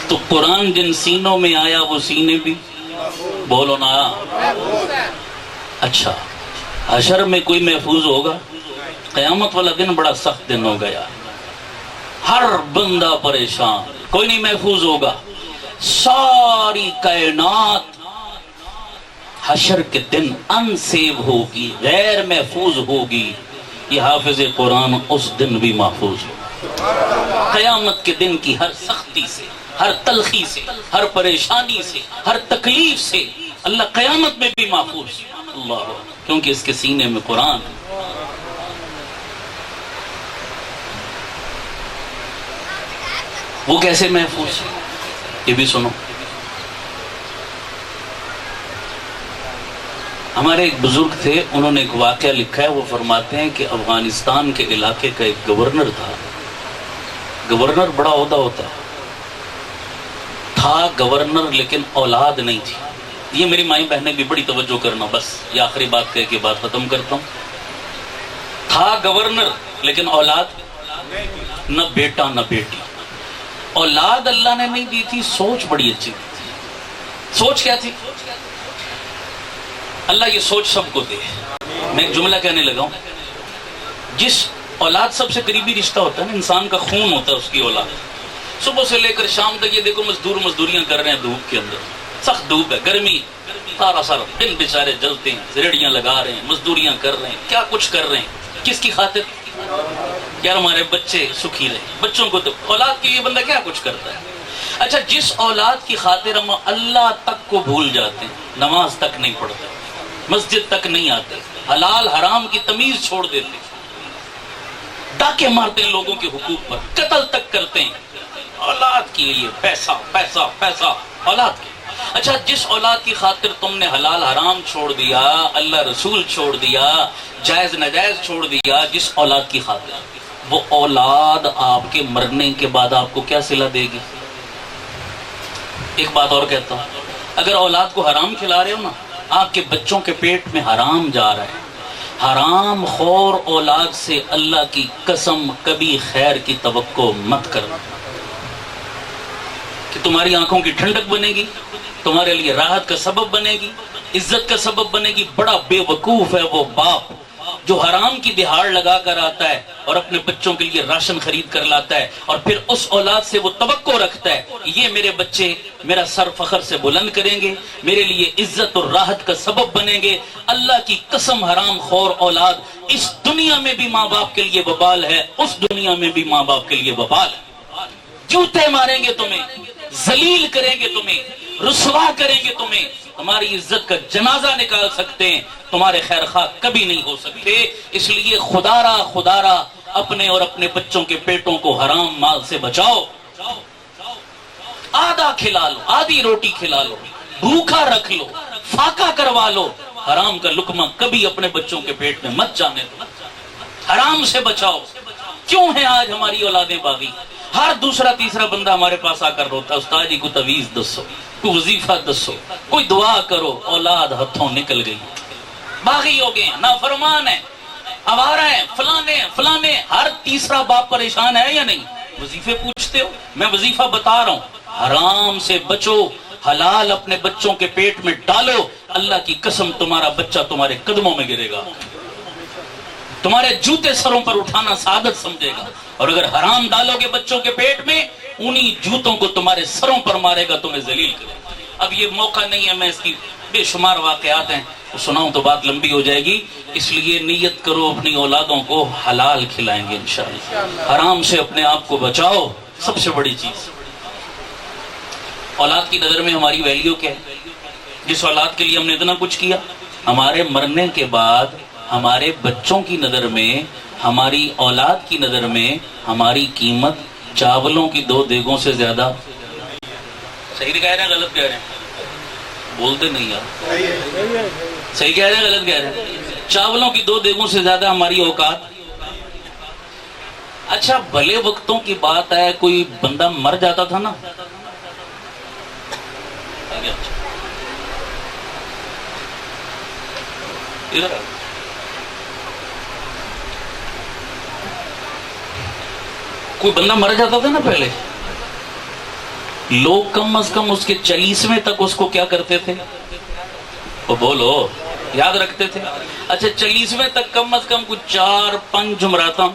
تو قرآن جن سینوں میں آیا وہ سینے بھی، بولو نا۔ اچھا، حشر میں کوئی محفوظ ہوگا؟ قیامت والا دن بڑا سخت دن ہوگا یار، ہر بندہ پریشان، کوئی نہیں محفوظ ہوگا۔ ساری کائنات حشر کے دن ان سیو ہوگی، غیر محفوظ ہوگی۔ یہ حافظ قرآن اس دن بھی محفوظ ہو، قیامت کے دن کی ہر سختی سے، ہر تلخی سے، ہر پریشانی سے، ہر تکلیف سے اللہ قیامت میں بھی محفوظ ہو۔ اللہ، کیونکہ اس کے سینے میں قرآن ہے۔ وہ کیسے محفوظ ہے یہ بھی سنو۔ ہمارے ایک بزرگ تھے، انہوں نے ایک واقعہ لکھا ہے، وہ فرماتے ہیں کہ افغانستان کے علاقے کا ایک گورنر تھا۔ گورنر بڑا عہدہ ہوتا ہے، تھا گورنر لیکن اولاد نہیں تھی۔ یہ میری مائیں بہنیں بھی بڑی توجہ کرنا، بس یہ آخری بات کہہ کے بات ختم کرتا ہوں۔ تھا گورنر لیکن اولاد نہ بیٹا نہ بیٹی۔ اولاد اللہ نے نہیں دی تھی، سوچ بڑی اچھی تھی۔ سوچ کیا تھی؟ اللہ یہ سوچ سب کو دے۔ میں ایک جملہ کہنے لگا ہوں، جس اولاد سب سے قریبی رشتہ ہوتا ہے نا، انسان کا خون ہوتا ہے اس کی اولاد۔ صبح سے لے کر شام تک یہ دیکھو مزدوریاں کر رہے ہیں دھوپ کے اندر، سخت دھوپ ہے، گرمی، سارا دن بیچارے جلتے ہیں، ریڑیاں لگا رہے ہیں، مزدوریاں کر رہے ہیں، کیا کچھ کر رہے ہیں، کس کی خاطر؟ یار ہمارے بچے سکھی رہے۔ بچوں کو تو اولاد کے لیے بندہ کیا کچھ کرتا ہے۔ اچھا، جس اولاد کی خاطر ہم اللہ تک کو بھول جاتے ہیں، نماز تک نہیں پڑھتے، مسجد تک نہیں آتے، حلال حرام کی تمیز چھوڑ دیتے، ڈاکے مارتے ہیں لوگوں کے حقوق پر، قتل تک کرتے ہیں اولاد کے لیے، پیسہ پیسہ پیسہ اولاد کے۔ اچھا، جس اولاد کی خاطر تم نے حلال حرام چھوڑ دیا، اللہ رسول چھوڑ دیا، جائز ناجائز چھوڑ دیا، جس اولاد کی خاطر، وہ اولاد آپ کے مرنے کے بعد آپ کو کیا صلہ دے گی؟ ایک بات اور کہتا ہوں، اگر اولاد کو حرام کھلا رہے ہو نا، آپ کے بچوں کے پیٹ میں حرام جا رہا ہے، حرام خور اولاد سے اللہ کی قسم کبھی خیر کی توقع مت کرنا، کہ تمہاری آنکھوں کی ٹھنڈک بنے گی، تمہارے لیے راحت کا سبب بنے گی، عزت کا سبب بنے گی۔ بڑا بے وقوف ہے وہ باپ جو حرام کی دہاڑ لگا کر آتا ہے اور اپنے بچوں کے لیے راشن خرید کر لاتا ہے، اور پھر اس اولاد سے وہ توقع رکھتا ہے یہ میرے بچے میرا سر فخر سے بلند کریں گے، میرے لیے عزت اور راحت کا سبب بنیں گے۔ اللہ کی قسم، حرام خور اولاد اس دنیا میں بھی ماں باپ کے لیے وبال ہے، اس دنیا میں بھی ماں باپ کے لیے وبال ہے۔ جوتے ماریں گے تمہیں، ذلیل کریں گے تمہیں، رسوا کریں گے تمہیں، تمہاری عزت کا جنازہ نکال سکتے ہیں، تمہارے خیر خواہ کبھی نہیں ہو سکتے۔ اس لیے خدا را اپنے اور اپنے بچوں کے پیٹوں کو حرام مال سے بچاؤ۔ آدھا کھلا لو، آدھی روٹی کھلا لو، بھوکا رکھ لو، فاقہ کروا لو، حرام کا لقمہ کبھی اپنے بچوں کے پیٹ میں مت جانے دو، حرام سے بچاؤ۔ کیوں ہے آج ہماری اولادیں باغی؟ ہر دوسرا تیسرا بندہ ہمارے پاس آ کر روتا ہے، استاد جی کو تویز دسو، کوئی وظیفہ دسو، کوئی دعا کرو، اولاد ہتھوں نکل گئی، باغی ہو گئے، نافرمان ہیں، آوارہ ہیں، فلانے۔ ہر تیسرا باپ پریشان ہے یا نہیں؟ وظیفے پوچھتے ہو، میں وظیفہ بتا رہا ہوں، حرام سے بچو، حلال اپنے بچوں کے پیٹ میں ڈالو، اللہ کی قسم تمہارا بچہ تمہارے قدموں میں گرے گا، تمہارے جوتے سروں پر اٹھانا سعادت سمجھے گا، اور اگر حرام ڈالو گے بچوں کے پیٹ میں، انہی جوتوں کو تمہارے سروں پر مارے گا، تمہیں ذلیل کرے گا۔ اب یہ موقع نہیں ہے، میں اس کی بے شمار واقعات ہیں سناؤں تو بات لمبی ہو جائے گی، اس لیے نیت کرو اپنی اولادوں کو حلال کھلائیں گے انشاءاللہ، حرام سے اپنے آپ کو بچاؤ، سب سے بڑی چیز۔ اولاد کی نظر میں ہماری ویلیو کیا ہے؟ جس اولاد کے لیے ہم نے اتنا کچھ کیا، ہمارے مرنے کے بعد ہمارے بچوں کی نظر میں، ہماری اولاد کی نظر میں ہماری قیمت چاولوں کی 2 دیگوں سے زیادہ۔ صحیح کہہ رہے ہیں غلط کہہ رہے ہیں؟ بولتے نہیں یار، صحیح کہہ رہے ہیں غلط کہہ رہے ہیں؟ چاولوں کی 2 دیگوں سے زیادہ ہماری اوقات۔ اچھا، بھلے وقتوں کی بات ہے، کوئی بندہ مر جاتا تھا نا، کوئی بندہ مر جاتا تھا نا پہلے، لوگ کم از کم اس کے 40ویں تک اس کو کیا کرتے تھے؟ وہ بولو، یاد رکھتے تھے۔ اچھا، 40ویں تک کم از کم کچھ 4-5 جمعراتاں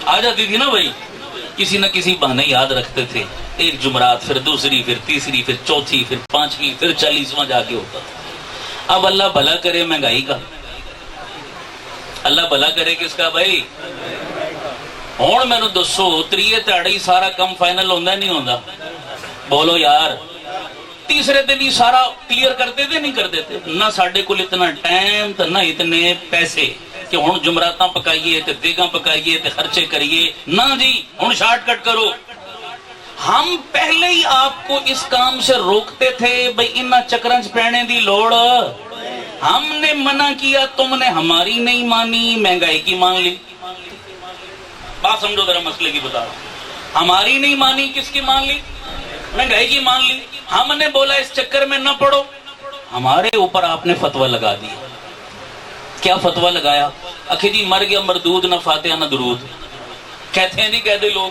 آ جاتی تھی نا بھائی، کسی نہ کسی بہانے یاد رکھتے تھے، ایک جمعرات، پھر دوسری، پھر تیسری، پھر چوتھی، پھر 5ویں، پھر 40واں جا کے ہوتا تھا۔ اب اللہ بھلا کرے مہنگائی کا، اللہ بھلا کرے کس کا بھائی. ہوں مینو دسو تریے تہاڑی سارا کم فائنل ہوتا نہیں ہوتا؟ بولو یار. تیسرے دن ہی سارا کلیئر کرتے تھے نہیں کرتے تھے؟ نہ ساڈے کول اتنا ٹائم تو نہ اتنے پیسے کہ ہوں جمراتاں پکائیے تے دیگاں پکائیے تے خرچے کریے. نہ جی ہوں شارٹ کٹ کرو. ہم پہلے ہی آپ کو اس کام سے روکتے تھے بھئی انہاں چکراں چ پینے دی لوڑ. ہم نے منع کیا، تم نے ہماری نہیں مانی، مہنگائی کی مان لی. بات سمجھو ذرا مسئلے کی بتا رہا ہوں. ہماری نہیں مانی، کس کی مان لی؟ مہنگائی کی مان لی. ہم نے بولا اس چکر میں نہ پڑو، ہمارے اوپر آپ نے فتویٰ لگا دیا. کیا فتویٰ لگایا؟ اکھے جی مر گیا مردود، نہ فاتحہ نہ درود. کہتے ہیں نہیں کہتے لوگ،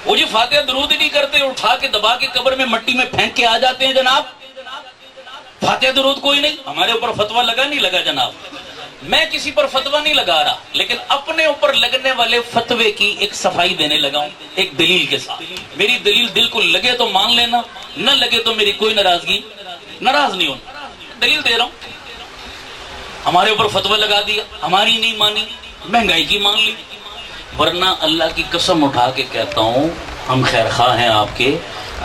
وہ جی فاتحہ درود ہی نہیں کرتے، اٹھا کے دبا کے قبر میں مٹی میں پھینک کے آ جاتے ہیں جناب. فاتحہ درود کوئی نہیں. ہمارے اوپر فتویٰ لگا نہیں لگا جناب. میں کسی پر فتویٰ نہیں لگا رہا، لیکن اپنے اوپر لگنے والے فتوے کی ایک صفائی دینے لگا ہوں ایک دلیل کے ساتھ. میری دلیل دل کو لگے تو مان لینا، نہ لگے تو میری کوئی ناراض نہیں ہونا. دلیل دے رہا ہوں. ہمارے اوپر فتویٰ لگا دیا، ہماری نہیں مانی، مہنگائی کی مان لی. ورنہ اللہ کی قسم اٹھا کے کہتا ہوں، ہم خیر خواہ ہیں آپ کے،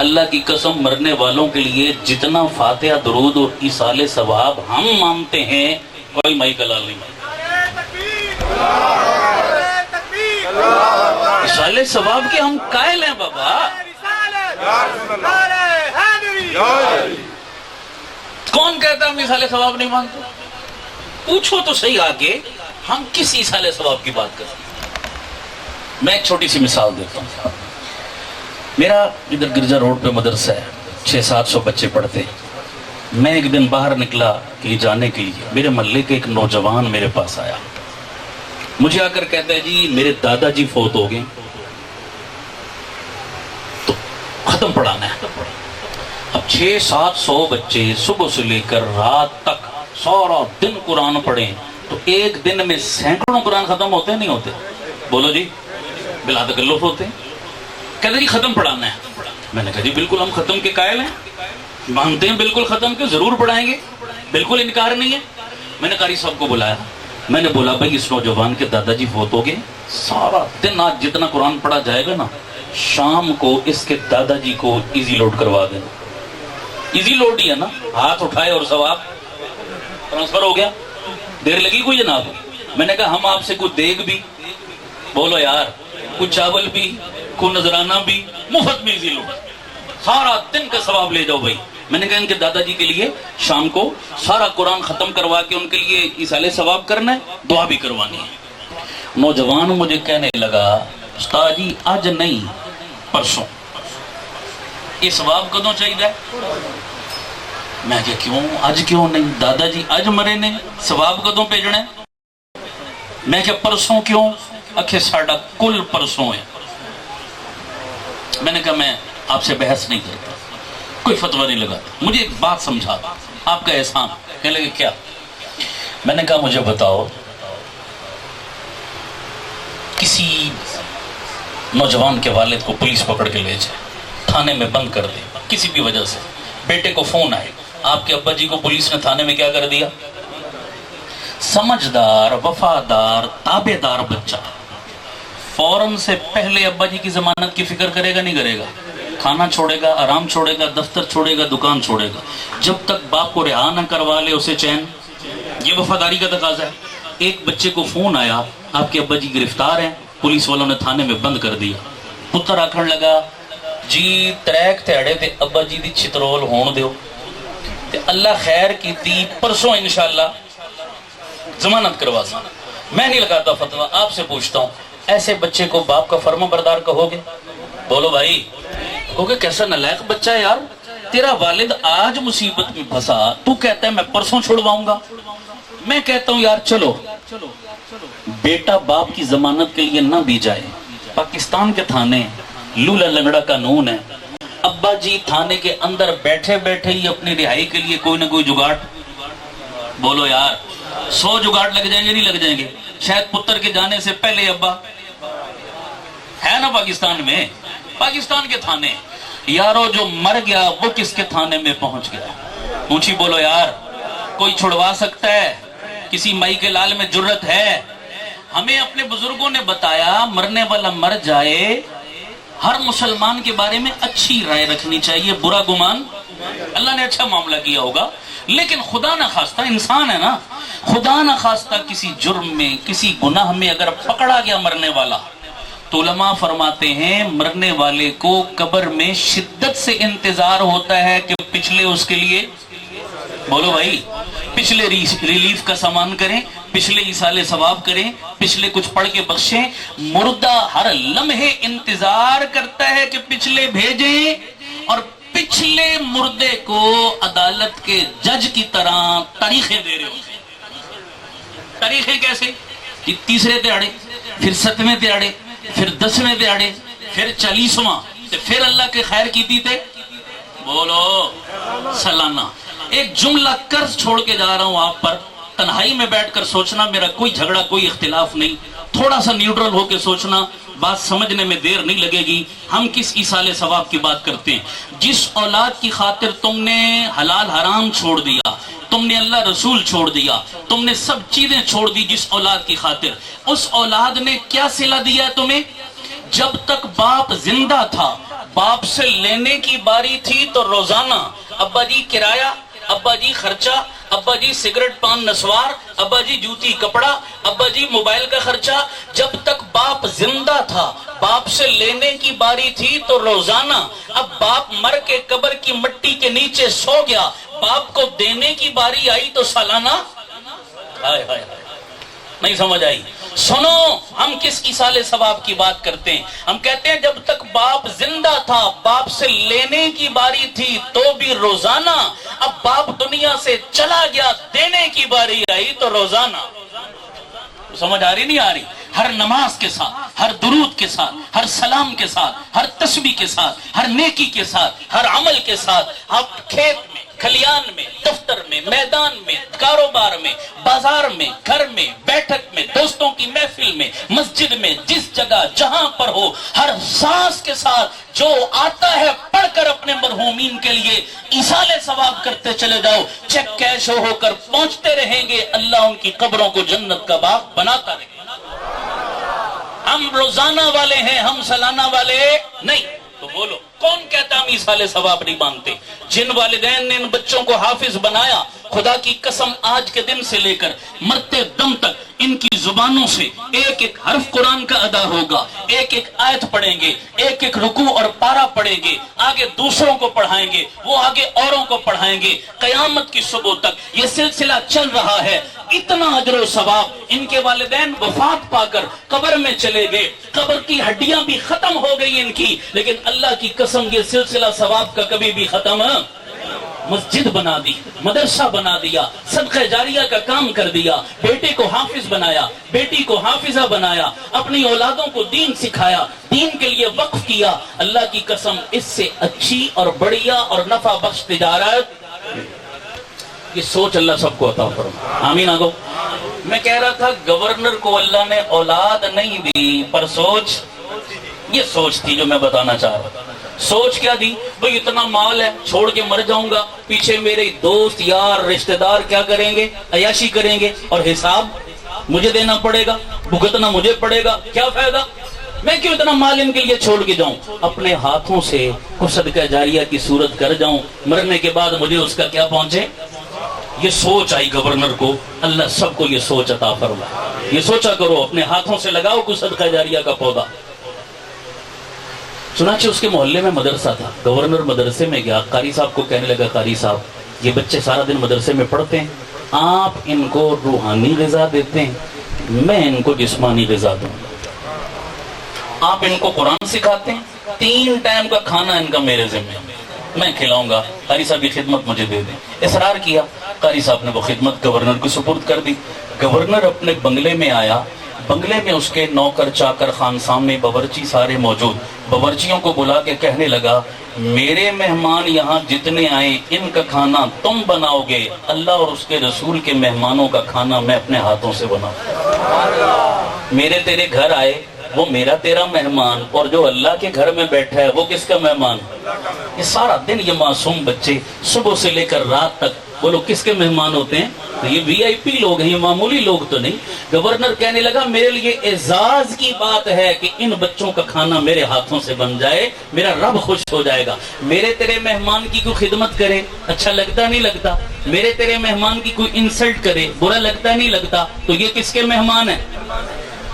اللہ کی قسم مرنے والوں کے لیے جتنا فاتحہ درود اور ایصال ثواب ہم مانتے ہیں کوئی مائی کلال نہیں مانتا. ایصال ثواب کے ہم قائل ہیں بابا. کون کہتا ہم ایصال ثواب نہیں مانتے؟ پوچھو تو صحیح آگے ہم کس ایصال ثواب کی بات کرتے ہیں. میں ایک چھوٹی سی مثال دیتا ہوں. میرا ادھر گرجا روڈ پہ مدرسہ ہے، 600-700 بچے پڑھتے. میں ایک دن باہر نکلا کہ جانے کے لیے، میرے محلے کے ایک نوجوان میرے پاس آیا. مجھے آ کر کہتا ہے جی میرے دادا جی فوت ہو گئے، تو ختم پڑھانا ہے. اب 600-700 بچے صبح سے لے کر رات تک سارا دن قرآن پڑھیں تو ایک دن میں سینکڑوں قرآن ختم ہوتے نہیں ہوتے؟ بولو جی، بلا تکلف ہوتے. کہتے جی ختم پڑھانا ہے. میں نے کہا جی بالکل ہم ختم کے قائل ہیں، مانتے ہیں بالکل ختم کے، ضرور پڑھائیں گے، بالکل انکار نہیں ہے. میں نے قاری صاحب کو بلایا. میں نے بولا بھائی اس نوجوان کے دادا جی فوت ہو گئے، سارا دن آج جتنا قرآن پڑھا جائے گا نا، شام کو اس کے دادا جی کو ایزی لوڈ کروا دینا. ایزی لوڈ ہی ہے نا، ہاتھ اٹھائے اور ثواب ٹرانسفر ہو گیا. دیر لگی کوئی جناب؟ میں نے کہا ہم آپ سے کوئی دیگ بھی، بولو یار، کوئی چاول بھی، کوئی نذرانہ بھی، مفت میں ایزی لوڈ، سارا دن کا ثواب لے جاؤ بھائی. میں نے کہا ان کے دادا جی کے لیے شام کو سارا قرآن ختم کروا کے ان کے لیے ایصال ثواب کرنا ہے، دعا بھی کروانی ہے. نوجوان مجھے کہنے لگا استاد جی آج نہیں پرسوں. یہ ثواب کدوں چاہیے؟ میں کہ کیوں آج کیوں نہیں؟ دادا جی آج مرے نے، ثواب کدوں بھیجنا ہے؟ میں کہ پرسوں کیوں؟ اکھے ساڑا کل پرسوں ہے. میں نے کہا میں آپ سے بحث نہیں کرتا، کوئی فتویٰ نہیں لگا. مجھے ایک بات سمجھا، آپ کا احسان. کہنے لگے کیا؟ میں نے کہا مجھے بتاؤ، کسی نوجوان کے والد کو پولیس پکڑ کے لے جائے، تھانے میں بند کر دے کسی بھی وجہ سے. بیٹے کو فون آئے، آپ کے ابا جی کو پولیس نے تھانے میں کیا کر دیا؟ سمجھدار، وفادار، تابع دار بچہ فوراً سے پہلے ابا جی کی ضمانت کی فکر کرے گا نہیں کرے گا؟ کھانا چھوڑے گا، آرام چھوڑے گا، دفتر چھوڑے گا، دکان چھوڑے گا، جب تک باپ کو رہا نہ کروا لے اسے چین. یہ وفاداری کا تقاضا ہے. ایک بچے کو فون آیا آپ کے ابا جی گرفتار ہیں، پولیس والوں نے تھانے میں بند کر دیا. پتر آکھن لگا جی تریک تھیڑے تے ابا جی دی چترول ہون دیو تے اللہ خیر کیتی پرسوں انشاءاللہ ضمانت کروا سا. میں نہیں لگاتا فتویٰ، آپ سے پوچھتا ہوں ایسے بچے کو باپ کا فرما بردار کہو گے؟ بولو بھائی، کہو گے کیسا نالائق بچہ ہے یار، تیرا والد آج مصیبت میں پھنسا، تو کہتا ہے میں پرسوں چھڑواؤں گا. میں کہتا ہوں یار چلو بیٹا باپ کی ضمانت کے لیے نہ بھی جائے. پاکستان کے تھانے لولا لنگڑا قانون ہے، ابا جی تھانے کے اندر بیٹھے بیٹھے ہی اپنی رہائی کے لیے کوئی نہ کوئی جگاڑ. بولو یار 100 جگاڑ لگ جائیں گے نہیں لگ جائیں گے؟ شاید پتر کے جانے سے پہلے ابا ہے نا پاکستان میں، پاکستان کے تھانے. یارو جو مر گیا وہ کس کے تھانے میں پہنچ گیا؟ اونچی بولو یار. کوئی چھڑوا سکتا ہے؟ کسی مائی کے لال میں جرت ہے؟ ہمیں اپنے بزرگوں نے بتایا مرنے والا مر جائے، ہر مسلمان کے بارے میں اچھی رائے رکھنی چاہیے، برا گمان، اللہ نے اچھا معاملہ کیا ہوگا، لیکن خدا نہ خواستہ انسان ہے نا، خدا نہ خواستہ کسی جرم میں کسی گناہ میں اگر پکڑا گیا مرنے والا، تو علماء فرماتے ہیں مرنے والے کو قبر میں شدت سے انتظار ہوتا ہے کہ پچھلے اس کے لیے، بولو بھائی، پچھلے ریلیف کا سامان کریں، پچھلے ایصال ثواب کریں، پچھلے کچھ پڑھ کے بخشیں۔ مردہ ہر لمحے انتظار کرتا ہے کہ پچھلے بھیجیں، اور پچھلے مردے کو عدالت کے جج کی طرح تاریخیں دے رہے ہوتے ہیں۔ تاریخیں کیسے؟ کہ تیسرے دیہاڑے، پھر 7ویں دیہاڑے، پھر 10ویں دیہاڑے، پھر 40واں، پھر اللہ کے خیر کیتی تھے، بولو سالانہ۔ ایک جملہ قرض چھوڑ کے جا رہا ہوں آپ پر، تنہائی میں بیٹھ کر سوچنا، میرا کوئی جھگڑا کوئی اختلاف نہیں، تھوڑا سا نیوٹرل ہو کے سوچنا، بات سمجھنے میں دیر نہیں لگے گی۔ ہم کس ایصال ثواب کی بات کرتے ہیں؟ جس اولاد کی خاطر تم نے حلال حرام چھوڑ دیا، تم نے اللہ رسول چھوڑ دیا، تم نے سب چیزیں چھوڑ دی جس اولاد کی خاطر، اس اولاد نے کیا صلہ دیا تمہیں؟ جب تک باپ زندہ تھا، باپ سے لینے کی باری تھی تو روزانہ ابا جی کرایہ، ابا جی خرچہ، ابا جی سگریٹ پان نسوار، ابا جی جوتی کپڑا، ابا جی موبائل کا خرچہ، جب تک باپ زندہ تھا باپ سے لینے کی باری تھی تو روزانہ۔ اب باپ مر کے قبر کی مٹی کے نیچے سو گیا، باپ کو دینے کی باری آئی تو سالانہ۔ ہائے ہائے ہائے، نہیں سمجھ آئی؟ سنو، ہم کس ایصال ثواب کی بات کرتے ہیں؟ ہم کہتے ہیں جب تک باپ زندہ تھا باپ سے لینے کی باری تھی تو بھی روزانہ، اب باپ دنیا سے چلا گیا دینے کی باری آئی تو روزانہ۔ سمجھ آ رہی نہیں آ رہی؟ ہر نماز کے ساتھ، ہر درود کے ساتھ، ہر سلام کے ساتھ، ہر تسبیح کے ساتھ، ہر نیکی کے ساتھ، ہر عمل کے ساتھ، آپ کھیت میں، کھلیان میں، دفتر میں، میدان میں، کاروبار میں، بازار میں، گھر میں، بیٹھک میں، دوستوں کی محفل میں، مسجد میں، جس جگہ جہاں پر ہو، ہر سانس کے ساتھ جو آتا ہے پڑھ کر اپنے مرحومین کے لیے ایصال ثواب کرتے چلے جاؤ، چیک کیش ہو کر پہنچتے رہیں گے، اللہ ان کی قبروں کو جنت کا باغ بناتا رہے گا۔ ہم روزانہ والے ہیں، ہم سالانہ والے نہیں۔ تو بولو کون کہتا ہم ایصال ثواب نہیں مانگتے؟ جن والدین نے ان بچوں کو حافظ بنایا، خدا کی قسم آج کے دن سے لے کر مرتے دم تک ان کی زبانوں سے ایک ایک حرف قرآن کا ادا ہوگا، ایک ایک آیت پڑھیں گے، ایک ایک رکوع اور پارہ پڑھیں گے، آگے دوسروں کو پڑھائیں گے، وہ آگے اوروں کو پڑھائیں گے، قیامت کی صبح تک یہ سلسلہ چل رہا ہے۔ اتنا اجر و ثواب، ان کے والدین وفات پا کر قبر میں چلے گئے، قبر کی ہڈیاں بھی ختم ہو گئی ان کی، لیکن اللہ کی قسم یہ سلسلہ ثواب کا کبھی بھی ختم مسجد بنا دی، مدرسہ بنا دیا، صدقہ جاریہ کا کام کر دیا، بیٹے کو حافظ بنایا، بیٹی کو حافظہ بنایا، اپنی اولادوں کو دین سکھایا، دین کے لیے وقف کیا۔ اللہ کی قسم اس سے اچھی اور بڑھیا اور نفع بخش تجارت، یہ سوچ اللہ سب کو عطا فرمائے، آمین آگو۔ میں کہہ رہا تھا گورنر کو اللہ نے اولاد نہیں دی، پر سوچ، یہ سوچ تھی جو میں بتانا چاہ رہا تھا۔ سوچ کیا دی؟ بھئی اتنا مال ہے، چھوڑ کے مر جاؤں گا، پیچھے میرے دوست یار رشتہ دار کیا کریں گے؟ عیاشی کریں گے، اور حساب مجھے دینا پڑے گا، بھگتنا مجھے پڑے گا، کیا فائدہ؟ میں کیوں اتنا مال ان کے لیے چھوڑ کے جاؤں؟ اپنے ہاتھوں سے کوئی صدقہ جاریہ کی صورت کر جاؤں، مرنے کے بعد مجھے اس کا کیا پہنچے؟ یہ سوچ آئی گورنر کو، اللہ سب کو یہ سوچ عطا فرمائے۔ یہ سوچا کرو، اپنے ہاتھوں سے لگاؤ کوئی صدقہ جاریہ کا پودا۔ چنانچہ اس کے محلے میں مدرسہ تھا، گورنر مدرسے میں گیا، قاری صاحب کو کہنے لگا، قاری صاحب یہ بچے سارا دن مدرسے میں پڑھتے ہیں، آپ ان کو روحانی غذا دیتے ہیں، میں ان کو جسمانی غذا دوں گا۔ آپ ان کو قرآن سکھاتے ہیں، 3 ٹائم کا کھانا ان کا میرے ذمہ، میں کھلاؤں گا، قاری صاحب کی خدمت مجھے دے دیں۔ اصرار کیا، قاری صاحب نے وہ خدمت گورنر کو سپرد کر دی۔ گورنر اپنے بنگلے میں آیا، بنگلے میں اس کے نوکر چاکر خانسامے باورچی سارے موجود، باورچیوں کو بلا کے کہنے لگا، میرے مہمان یہاں جتنے آئیں ان کا کھانا تم بناؤ گے، اللہ اور اس کے رسول کے مہمانوں کا کھانا میں اپنے ہاتھوں سے بناؤں۔ میرے تیرے گھر آئے وہ میرا تیرا مہمان، اور جو اللہ کے گھر میں بیٹھا ہے وہ کس کا مہمان؟ یہ سارا دن یہ معصوم بچے صبح سے لے کر رات تک بولو کس کے مہمان ہوتے ہیں؟ یہ وی آئی پی لوگ ہیں، یہ معمولی لوگ تو نہیں۔ گورنر کہنے لگا میرے لیے اعزاز کی بات ہے کہ ان بچوں کا کھانا میرے ہاتھوں سے بن جائے، میرا رب خوش ہو جائے گا۔ میرے تیرے مہمان کی کوئی خدمت کرے اچھا لگتا نہیں لگتا؟ میرے تیرے مہمان کی کوئی انسلٹ کرے برا لگتا نہیں لگتا؟ تو یہ کس کے مہمان ہیں؟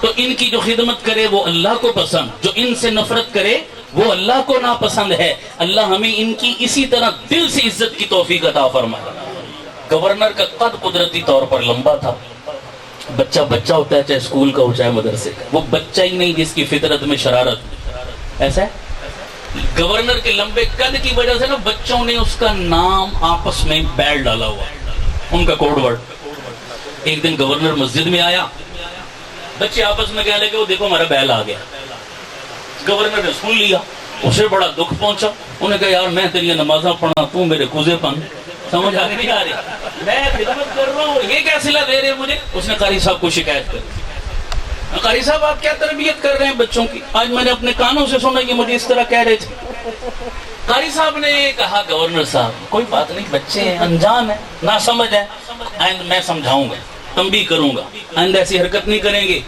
تو ان کی جو خدمت کرے وہ اللہ کو پسند، جو ان سے نفرت کرے وہ اللہ کو ناپسند ہے۔ اللہ ہمیں ان کی اسی طرح دل سے عزت کی توفیق عطا فرمائے۔ گورنر کا قد قدرتی طور پر لمبا تھا۔ بچہ بچہ ہوتا ہے، چاہے اسکول کا ہو چاہے مدرسے کا، وہ بچہ ہی نہیں جس کی فطرت میں شرارت۔ ایسا ہے گورنر کے لمبے قد کی وجہ سے نا بچوں نے اس کا نام آپس میں بیل ڈالا ہوا، ان کا کوڈ ورڈ۔ ایک دن گورنر مسجد میں آیا، بچے آپس میں کہنے لگے وہ دیکھو ہمارا بیل آ گیا۔ گورنر نے سن لیا، اسے بڑا دکھ پہنچا۔ انہوں نے کہا یار میں تیری نمازاں پڑھا، تو میرے کوزے پن، سمجھ آگے نہیں آ رہی، میں خدمت کر رہا ہوں، یہ کیا صلہ دے رہے مجھے؟ اس نے قاری صاحب کو شکایت کر، قاری صاحب آپ کیا تربیت کر رہے ہیں بچوں کی؟ آج میں نے اپنے کانوں سے سنا یہ مجھے اس طرح کہہ رہے تھے۔ قاری صاحب نے کہا گورنر صاحب کوئی بات نہیں، بچے ہیں، انجان ہیں، ناسمجھ ہے، آئند میں سمجھاؤں گا، تنبیہ کروں گا، آئند ایسی حرکت نہیں کریں گے۔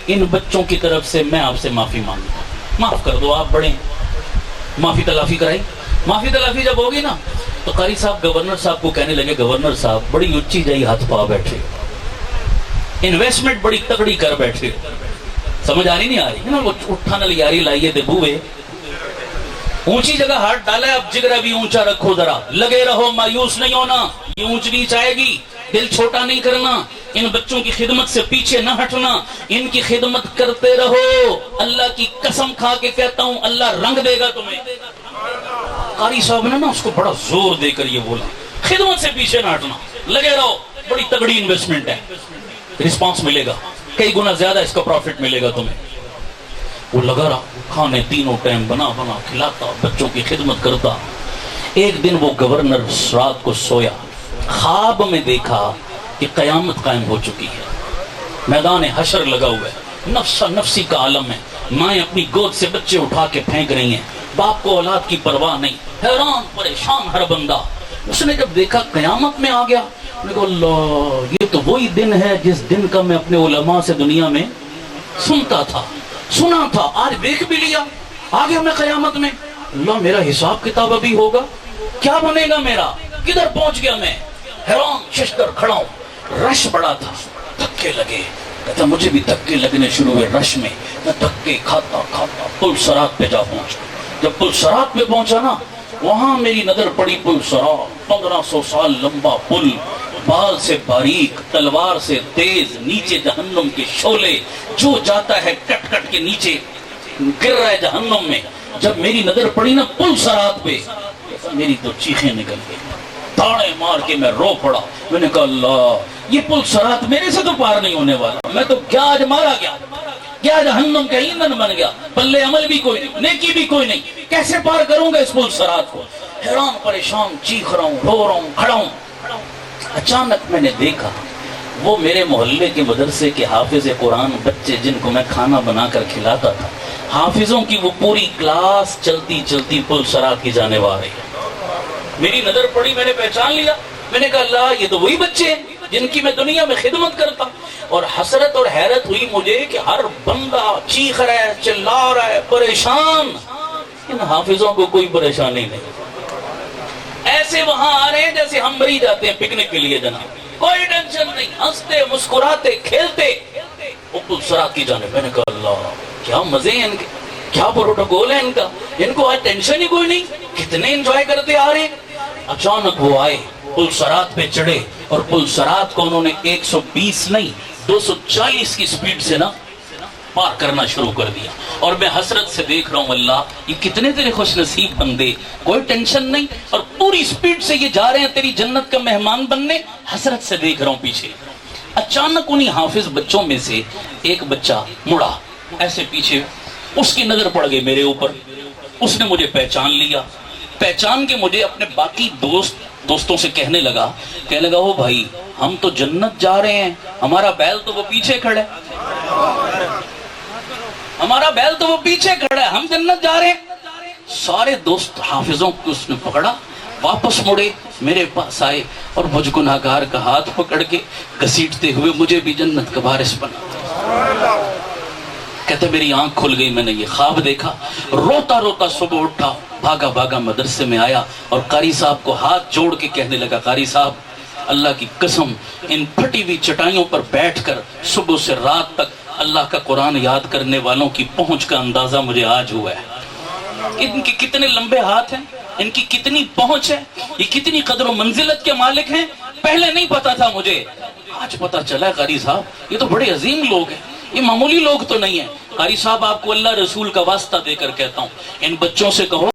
ان بچوں کی طرف سے میں آپ سے معافی مانگتا ہوں، معاف کر دو، آپ بڑے معافی تلافی کرائی۔ معافی تلافی جب ہوگی نا تو قاری صاحب گورنر صاحب کو کہنے لگے گورنر صاحب بڑی اچھی جائی ہاتھ پا بیٹھے، انویسٹمنٹ بڑی تگڑی کر بیٹھے، سمجھ آ رہی نہیں آ رہی ہے نا؟ وہ اٹھانا لیاری لائیے تھے بوئے، اونچی جگہ ہاتھ ڈالا ہے، اب جگرا بھی اونچا رکھو، ذرا لگے رہو، مایوس نہیں ہونا، یہ اونچ نیچ آئے گی، دل چھوٹا نہیں کرنا، ان بچوں کی خدمت سے پیچھے نہ ہٹنا، ان کی خدمت کرتے رہو۔ اللہ کی قسم کھا کے کہتا ہوں اللہ رنگ دے گا تمہیں۔ قاری صاحب نے نا اس کو بڑا زور دے کر یہ بولا، خدمت سے پیچھے نہ ہٹنا، لگے رہو، بڑی تگڑی انویسٹمنٹ ہے، رسپانس ملے گا، کئی گنا زیادہ اس کا پروفٹ ملے گا تمہیں۔ وہ لگا رہا، کھانے تینوں ٹائم بنا بنا کھلاتا، بچوں کی خدمت کرتا۔ ایک دن وہ گورنر رات کو سویا، خواب میں دیکھا کہ قیامت قائم ہو چکی ہے، میدان حشر لگا ہوا ہے، نفسا نفسی کا عالم ہے، مائیں اپنی گود سے بچے اٹھا کے پھینک رہی ہیں، باپ کو اولاد کی پرواہ نہیں، حیران پریشان ہر بندہ۔ اس نے جب دیکھا قیامت میں آ گیا، نے کہا اللہ یہ تو وہی دن ہے جس دن کا میں اپنے علماء سے دنیا میں سنتا تھا، سنا تھا، آج دیکھ بھی لیا، آ گیا میں قیامت میں، اللہ میرا حساب کتاب ابھی ہوگا، کیا بنے گا میرا، کدھر پہنچ گیا میں؟ حیران شش کر کھڑا ہوں، رش بڑا تھا، دھکے لگے، کہتا مجھے بھی دھکے لگنے شروع ہوئے رش میں، میں دھکے کھاتا کھاتا پل صراط پہ جا پہنچا۔ جب پل صراط پہ پہنچا نا وہاں میری نظر پڑی پل صراط، 1500 سال لمبا پل، بال سے باریک تلوار سے تیز، نیچے جہنم کے شعلے، جو جاتا ہے کٹ کٹ کے نیچے گر رہا ہے جہنم میں۔ جب میری نظر پڑی نا پل صراط پہ، میری تو چیخیں نکل گئی، تاڑے مار کے میں رو پڑا۔ میں نے کہا اللہ یہ پل صراط میرے سے تو پار نہیں ہونے والا، میں تو کیا آج مارا گیا، کیا جہنم کا ایندھن بن گیا، پلے عمل بھی کوئی نہیں، نیکی بھی کوئی نہیں، کیسے پار کروں گا اس پل صراط کو؟ حیران پریشان چیخ رہا ہوں، رو رہا ہوں، کھڑا ہوں۔ اچانک میں نے دیکھا وہ میرے محلے کے مدرسے کے حافظ قرآن بچے جن کو میں کھانا بنا کر کھلاتا تھا، حافظوں کی وہ پوری کلاس چلتی چلتی پل صراط کی جانب آ رہی ہے۔ میری نظر پڑی، میں نے پہچان لیا، میں نے کہا اللہ یہ تو وہی بچے ہیں جن کی میں دنیا میں خدمت کرتا۔ اور حسرت اور حیرت ہوئی مجھے کہ ہر بندہ چیخ رہا ہے، چلا رہا ہے، پریشان، ان حافظوں کو کوئی پریشانی نہیں، ایسے وہاں آ رہے ہیں جیسے ہم مری جاتے ہیں پکنک کے لیے جناب، کوئی ٹینشن نہیں، ہنستے مسکراتے کھیلتے وہ پل صراط کی جانب۔ میں نے کہا اللہ کیا مزے ہیں ان کے، کیا پروٹوکول ہے ان کا، ان کو آج ٹینشن ہی کوئی نہیں، کتنے انجوائے کرتے آ رہے ہیں۔ اچانک وہ آئے، پل صراط پہ چڑھے، اور پل صراط کو انہوں نے 120 نہیں 240 کی سپیڈ سے نا پار کرنا شروع کر دیا۔ اور میں حسرت سے دیکھ رہا ہوں اللہ یہ کتنے تیرے خوش نصیب بندے، کوئی ٹینشن نہیں، اور پوری سپیڈ سے یہ جا رہے ہیں تیری جنت کا مہمان بننے۔ حسرت سے دیکھ رہا ہوں پیچھے، اچانک انہی حافظ بچوں میں سے ایک بچہ مڑا ایسے پیچھے، اس کی نظر پڑ گئی میرے اوپر، اس نے مجھے پہچان لیا، پہچان کے مجھے اپنے باقی دوستوں سے کہنے لگا او بھائی ہم تو جنت جا رہے ہیں، ہمارا بیل تو وہ پیچھے کھڑا ہے، ہمارا بیل تو وہ پیچھے کھڑا ہے، ہم جنت جا رہے ہیں۔ سارے دوست حافظوں کو اس نے پکڑا، واپس مڑے میرے پاس آئے، اور مجھ گناہگار کا ہاتھ پکڑ کے گھسیٹتے ہوئے مجھے بھی جنت کا وارث بنا۔ کہتے میری آنکھ کھل گئی، میں نے یہ خواب دیکھا، روتا روتا صبح اٹھا، بھاگا بھاگا مدرسے میں آیا اور قاری صاحب کو ہاتھ جوڑ کے کہنے لگا، قاری صاحب اللہ کی قسم ان پھٹی ہوئی چٹائیوں پر بیٹھ کر صبح سے رات تک اللہ کا قرآن یاد کرنے والوں کی پہنچ کا اندازہ مجھے آج ہوا ہے۔ ان کے کتنے لمبے ہاتھ ہیں، ان کی کتنی پہنچ ہے، یہ کتنی قدر و منزلت کے مالک ہیں، پہلے نہیں پتا تھا مجھے، آج پتا چلا۔ قاری صاحب یہ تو بڑے عظیم لوگ ہیں، یہ معمولی لوگ تو نہیں ہیں۔ قاری صاحب آپ کو اللہ رسول کا واسطہ دے کر کہتا ہوں، ان بچوں سے کہو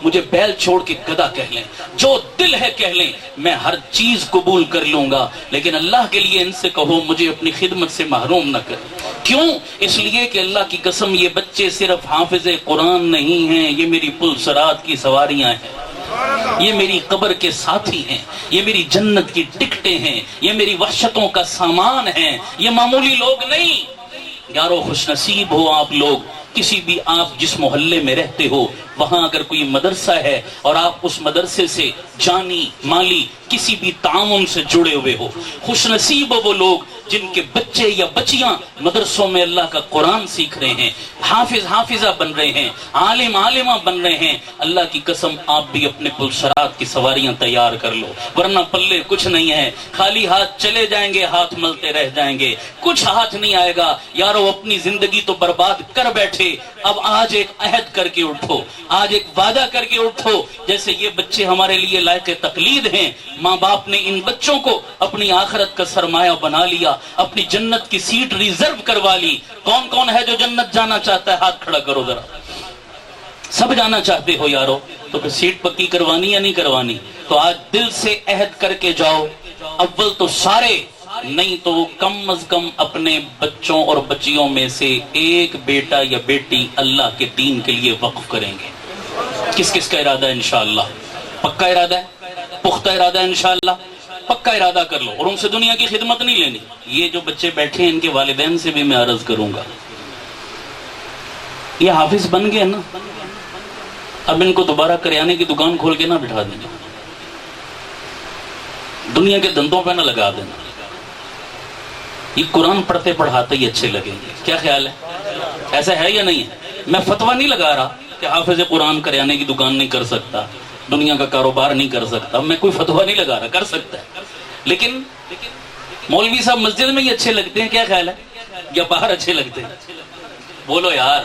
مجھے بیل چھوڑ کے گدھا کہہ لیں، جو دل ہے کہہ لیں، میں ہر چیز قبول کر لوں گا، لیکن اللہ کے لیے ان سے کہو مجھے اپنی خدمت سے محروم نہ کر۔ کیوں؟ اس لیے کہ اللہ کی قسم یہ بچے صرف حافظ قرآن نہیں ہیں، یہ میری پل صراط کی سواریاں ہیں، یہ میری قبر کے ساتھی ہیں، یہ میری جنت کی ٹکٹیں ہیں، یہ میری وحشتوں کا سامان ہیں، یہ معمولی لوگ نہیں۔ یارو خوش نصیب ہو آپ لوگ، کسی بھی آپ جس محلے میں رہتے ہو وہاں اگر کوئی مدرسہ ہے اور آپ اس مدرسے سے جانی مالی کسی بھی تعاون سے جڑے ہوئے ہو، خوش نصیب ہو وہ لوگ جن کے بچے یا بچیاں مدرسوں میں اللہ کا قرآن سیکھ رہے ہیں، حافظ حافظہ بن رہے ہیں، عالم عالمہ بن رہے ہیں۔ اللہ کی قسم آپ بھی اپنے پلسرات کی سواریاں تیار کر لو، ورنہ پلے کچھ نہیں ہے، خالی ہاتھ چلے جائیں گے، ہاتھ ملتے رہ جائیں گے، کچھ ہاتھ نہیں آئے گا۔ یارو اپنی زندگی تو برباد کر بیٹھے، اب آج ایک عہد کر کے اٹھو، آج ایک وعدہ کر کے اٹھو۔ جیسے یہ بچے ہمارے لیے لائق تقلید ہیں، ماں باپ نے ان بچوں کو اپنی آخرت کا سرمایہ بنا لیا، اپنی جنت کی سیٹ ریزرو کروا لی۔ کون کون ہے جو جنت جانا چاہتا ہے؟ ہاتھ کھڑا کرو ذرا۔ سب جانا چاہتے ہو یارو، تو پھر سیٹ پکی کروانی یا نہیں کروانی؟ تو آج دل سے عہد کر کے جاؤ، اول تو سارے، نہیں تو کم از کم اپنے بچوں اور بچیوں میں سے ایک بیٹا یا بیٹی اللہ کے دین کے لیے وقف کریں گے۔ کس کس کا ارادہ ہے؟ انشاءاللہ پکا ارادہ ہے، پختہ ارادہ ہے انشاءاللہ؟ پکا ارادہ کر لو، اور ان سے دنیا کی خدمت نہیں لینی۔ یہ جو بچے بیٹھے ہیں ان کے والدین سے بھی میں عرض کروں گا، یہ حافظ بن گئے نا، اب ان کو دوبارہ کریانے کی دکان کھول کے نہ بٹھا دینا، دنیا کے دندوں پہ نہ لگا دینا، یہ قرآن پڑھتے پڑھاتے ہی اچھے لگیں گے۔ کیا خیال ہے؟ ایسا ہے یا نہیں ہے؟ میں فتویٰ نہیں لگا رہا کہ حافظ قرآن کریانے کی دکان نہیں کر سکتا، دنیا کا کاروبار نہیں کر سکتا، میں کوئی فتویٰ نہیں لگا رہا، کر سکتا ہے، لیکن مولوی صاحب مسجد میں ہی اچھے لگتے ہیں، کیا خیال ہے؟ یا باہر اچھے لگتے ہیں؟ بولو یار،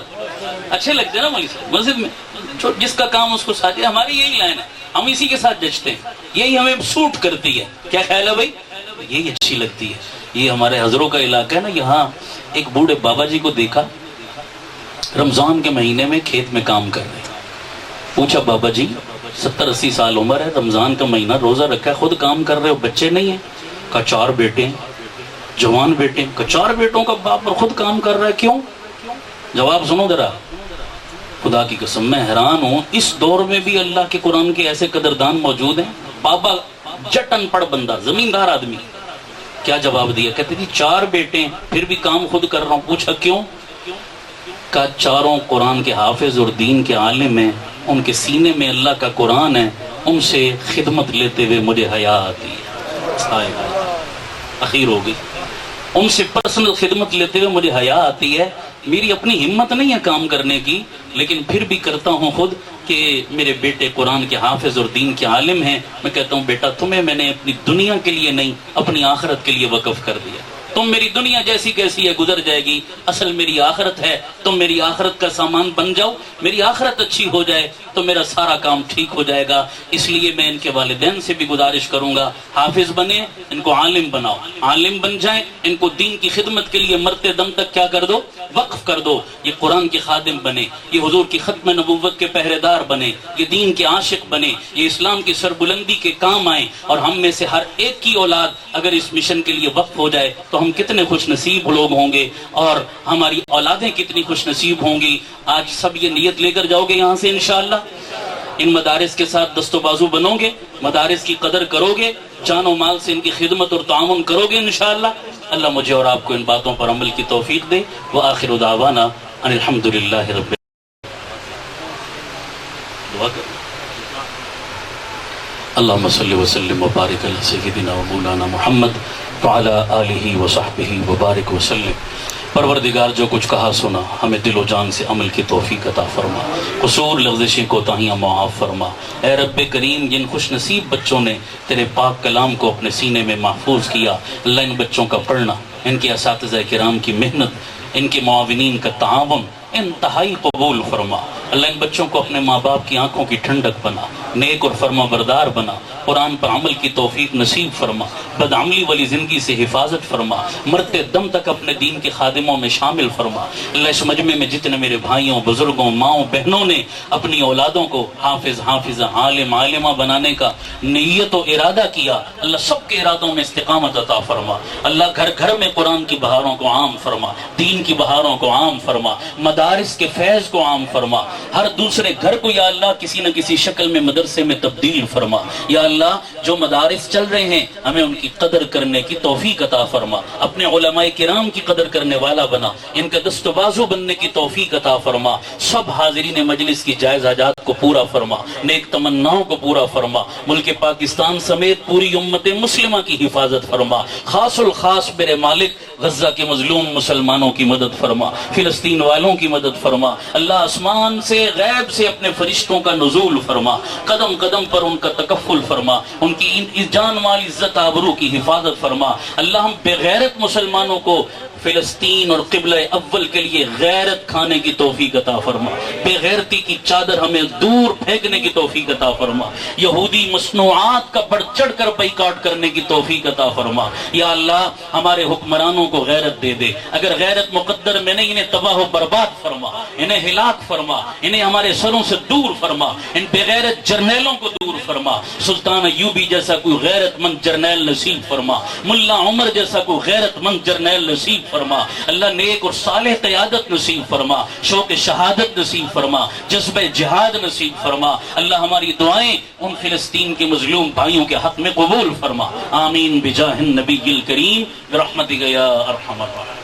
اچھے لگتے ہیں نا مولوی صاحب مسجد میں، جس کا کام اس کو ساتھ، ہماری یہی لائن ہے، ہم اسی کے ساتھ جچتے ہیں، یہی ہمیں سوٹ کرتی ہے۔ کیا خیال ہے بھائی؟ یہی اچھی لگتی ہے۔ یہ ہمارے حضروں کا علاقہ ہے نا، یہاں ایک بوڑھے بابا جی کو دیکھا رمضان کے مہینے میں کھیت میں کام کر رہے، پوچھا بابا جی 70-80 سال عمر ہے، رمضان کا مہینہ روزہ رکھا ہے، خود کام کر رہے ہو، بچے نہیں ہیں؟ کہا 4 بیٹے ہیں، جوان بیٹے ہیں۔ کہا 4 بیٹوں کا باپ اور خود کام کر رہا ہے، کیوں؟ جواب سنو ذرا، خدا کی قسم میں حیران ہوں، اس دور میں بھی اللہ کے قرآن کے ایسے قدردان موجود ہیں۔ بابا جٹ ان پڑھ بندہ، زمیندار آدمی، کیا جواب دیا؟ کہتے تھی 4 بیٹے ہیں پھر بھی کام خود کر رہا ہوں۔ پوچھا کیوں؟ کہا 4 قرآن کے حافظ اور دین کے عالم ہیں، ان کے سینے میں اللہ کا قرآن ہے، ان سے خدمت لیتے ہوئے مجھے حیا آتی ہے۔ اخیر ہو گئی، ان سے پرسنل خدمت لیتے ہوئے مجھے حیا آتی ہے، میری اپنی ہمت نہیں ہے کام کرنے کی، لیکن پھر بھی کرتا ہوں خود کہ میرے بیٹے قرآن کے حافظ اور دین کے عالم ہیں، میں کہتا ہوں بیٹا تمہیں میں نے اپنی دنیا کے لیے نہیں اپنی آخرت کے لیے وقف کر دیا، تم میری دنیا جیسی کیسی ہے گزر جائے گی، اصل میری آخرت ہے، تم میری آخرت کا سامان بن جاؤ، میری آخرت اچھی ہو جائے تو میرا سارا کام ٹھیک ہو جائے گا۔ اس لیے میں ان کے والدین سے بھی گزارش کروں گا، حافظ بنے، ان کو عالم بناؤ، عالم بن جائیں، ان کو دین کی خدمت کے لیے مرتے دم تک کیا کر دو؟ وقف کر دو، یہ قرآن کے خادم بنے، یہ حضور کی ختم نبوت کے پہرے دار بنے، یہ دین کے عاشق بنے، یہ اسلام کی سربلندی کے کام آئیں، اور ہم میں سے ہر ایک کی اولاد اگر اس مشن کے لیے وقف ہو جائے تو ہم کتنے خوش نصیب لوگ ہوں گے، اور ہماری اولادیں کتنی خوش نصیب ہوں گی۔ آج سب یہ نیت لے کر جاؤ گے یہاں سے انشاءاللہ، ان مدارس کے ساتھ دست و بازو بنو گے، مدارس کی قدر کرو گے، جان و مال سے ان کی خدمت اور تعاون کرو گے انشاءاللہ۔ اللہ مجھے اور آپ کو ان باتوں پر عمل کی توفیق دے۔ وآخر دعوانا ان الحمدللہ رب دعا کریں۔ اللہم صلی وسلم وبارک علی سیدنا و مولانا محمد وعلی آلہ وصحبہ وبارک وسلم۔ پروردگار جو کچھ کہا سنا ہمیں دل و جان سے عمل کی توفیق عطا فرما، قصور لغزشیں کوتاہیاں معاف فرما۔ اے رب کریم، جن خوش نصیب بچوں نے تیرے پاک کلام کو اپنے سینے میں محفوظ کیا، اللہ ان بچوں کا پڑھنا، ان کے اساتذہ کرام کی محنت، ان کے معاونین کا تعاون انتہائی قبول فرما۔ اللہ ان بچوں کو اپنے ماں باپ کی آنکھوں کی ٹھنڈک بنا، نیک اور فرما بردار بنا، قرآن پر عمل کی توفیق نصیب فرما، بدعملی والی زندگی سے حفاظت فرما، مرتے دم تک اپنے دین کے خادموں میں شامل فرما۔ اللہ اس مجمع میں جتنے میرے بھائیوں، بزرگوں، ماؤں، بہنوں نے اپنی اولادوں کو حافظ، حافظہ، عالم، عالمہ بنانے کا نیت و ارادہ کیا، اللہ سب کے ارادوں میں استقامت عطا فرما۔ اللہ گھر گھر میں قرآن کی بہاروں کو عام فرما، دین کی بہاروں کو عام فرما، مدارس کے فیض کو عام فرما، ہر دوسرے گھر کو یا اللہ کسی نہ کسی شکل میں مدرسے میں تبدیل فرما۔ یا اللہ جو مدارس چل رہے ہیں ہمیں ان کی قدر کرنے کی توفیق عطا فرما، اپنے علماء کرام کی قدر کرنے والا بنا، ان کا دست و بازو بننے کی توفیق عطا فرما۔ سب حاضرین مجلس کی جائز حاجات کو پورا فرما، نیک تمناؤں کو پورا فرما، ملک پاکستان سمیت پوری امت مسلمہ کی حفاظت فرما۔ خاص الخاص میرے مالک غزہ کے مظلوم مسلمانوں کی مدد فرما، فلسطین والوں کی مدد فرما۔ اللہ آسمان سے غیب سے اپنے فرشتوں کا نزول فرما، قدم قدم پر ان کا تکفل فرما، ان کی جان مال عزت آبرو کی حفاظت فرما۔ اللہ ہم بے غیرت مسلمانوں کو فلسطین اور قبلہ اول کے لیے غیرت کھانے کی توفیق عطا فرما، بے غیرتی کی چادر ہمیں دور پھینکنے کی توفیق عطا فرما، یہودی مصنوعات کا بڑھ چڑھ کر بائیکاٹ کرنے کی توفیق عطا فرما۔ یا اللہ ہمارے حکمرانوں کو غیرت دے دے، اگر غیرت مقدر میں نہیں انہیں تباہ و برباد فرما، انہیں ہلاک فرما، انہیں ہمارے سروں سے دور فرما، ان بے غیرت جرنیلوں کو دور فرما۔ سلطان ایوبی جیسا کوئی غیرت مند جرنیل نصیب فرما، ملا عمر جیسا کوئی غیرت مند جرنیل نصیب فرما۔ اللہ نیک اور صالح قیادت نصیب فرما، شوق شہادت نصیب فرما، جذبہ جہاد نصیب فرما۔ اللہ ہماری دعائیں ان فلسطین کے مظلوم بھائیوں کے حق میں قبول فرما۔ آمین بجاہ النبی الکریم برحمتک یا ارحم الراحمین۔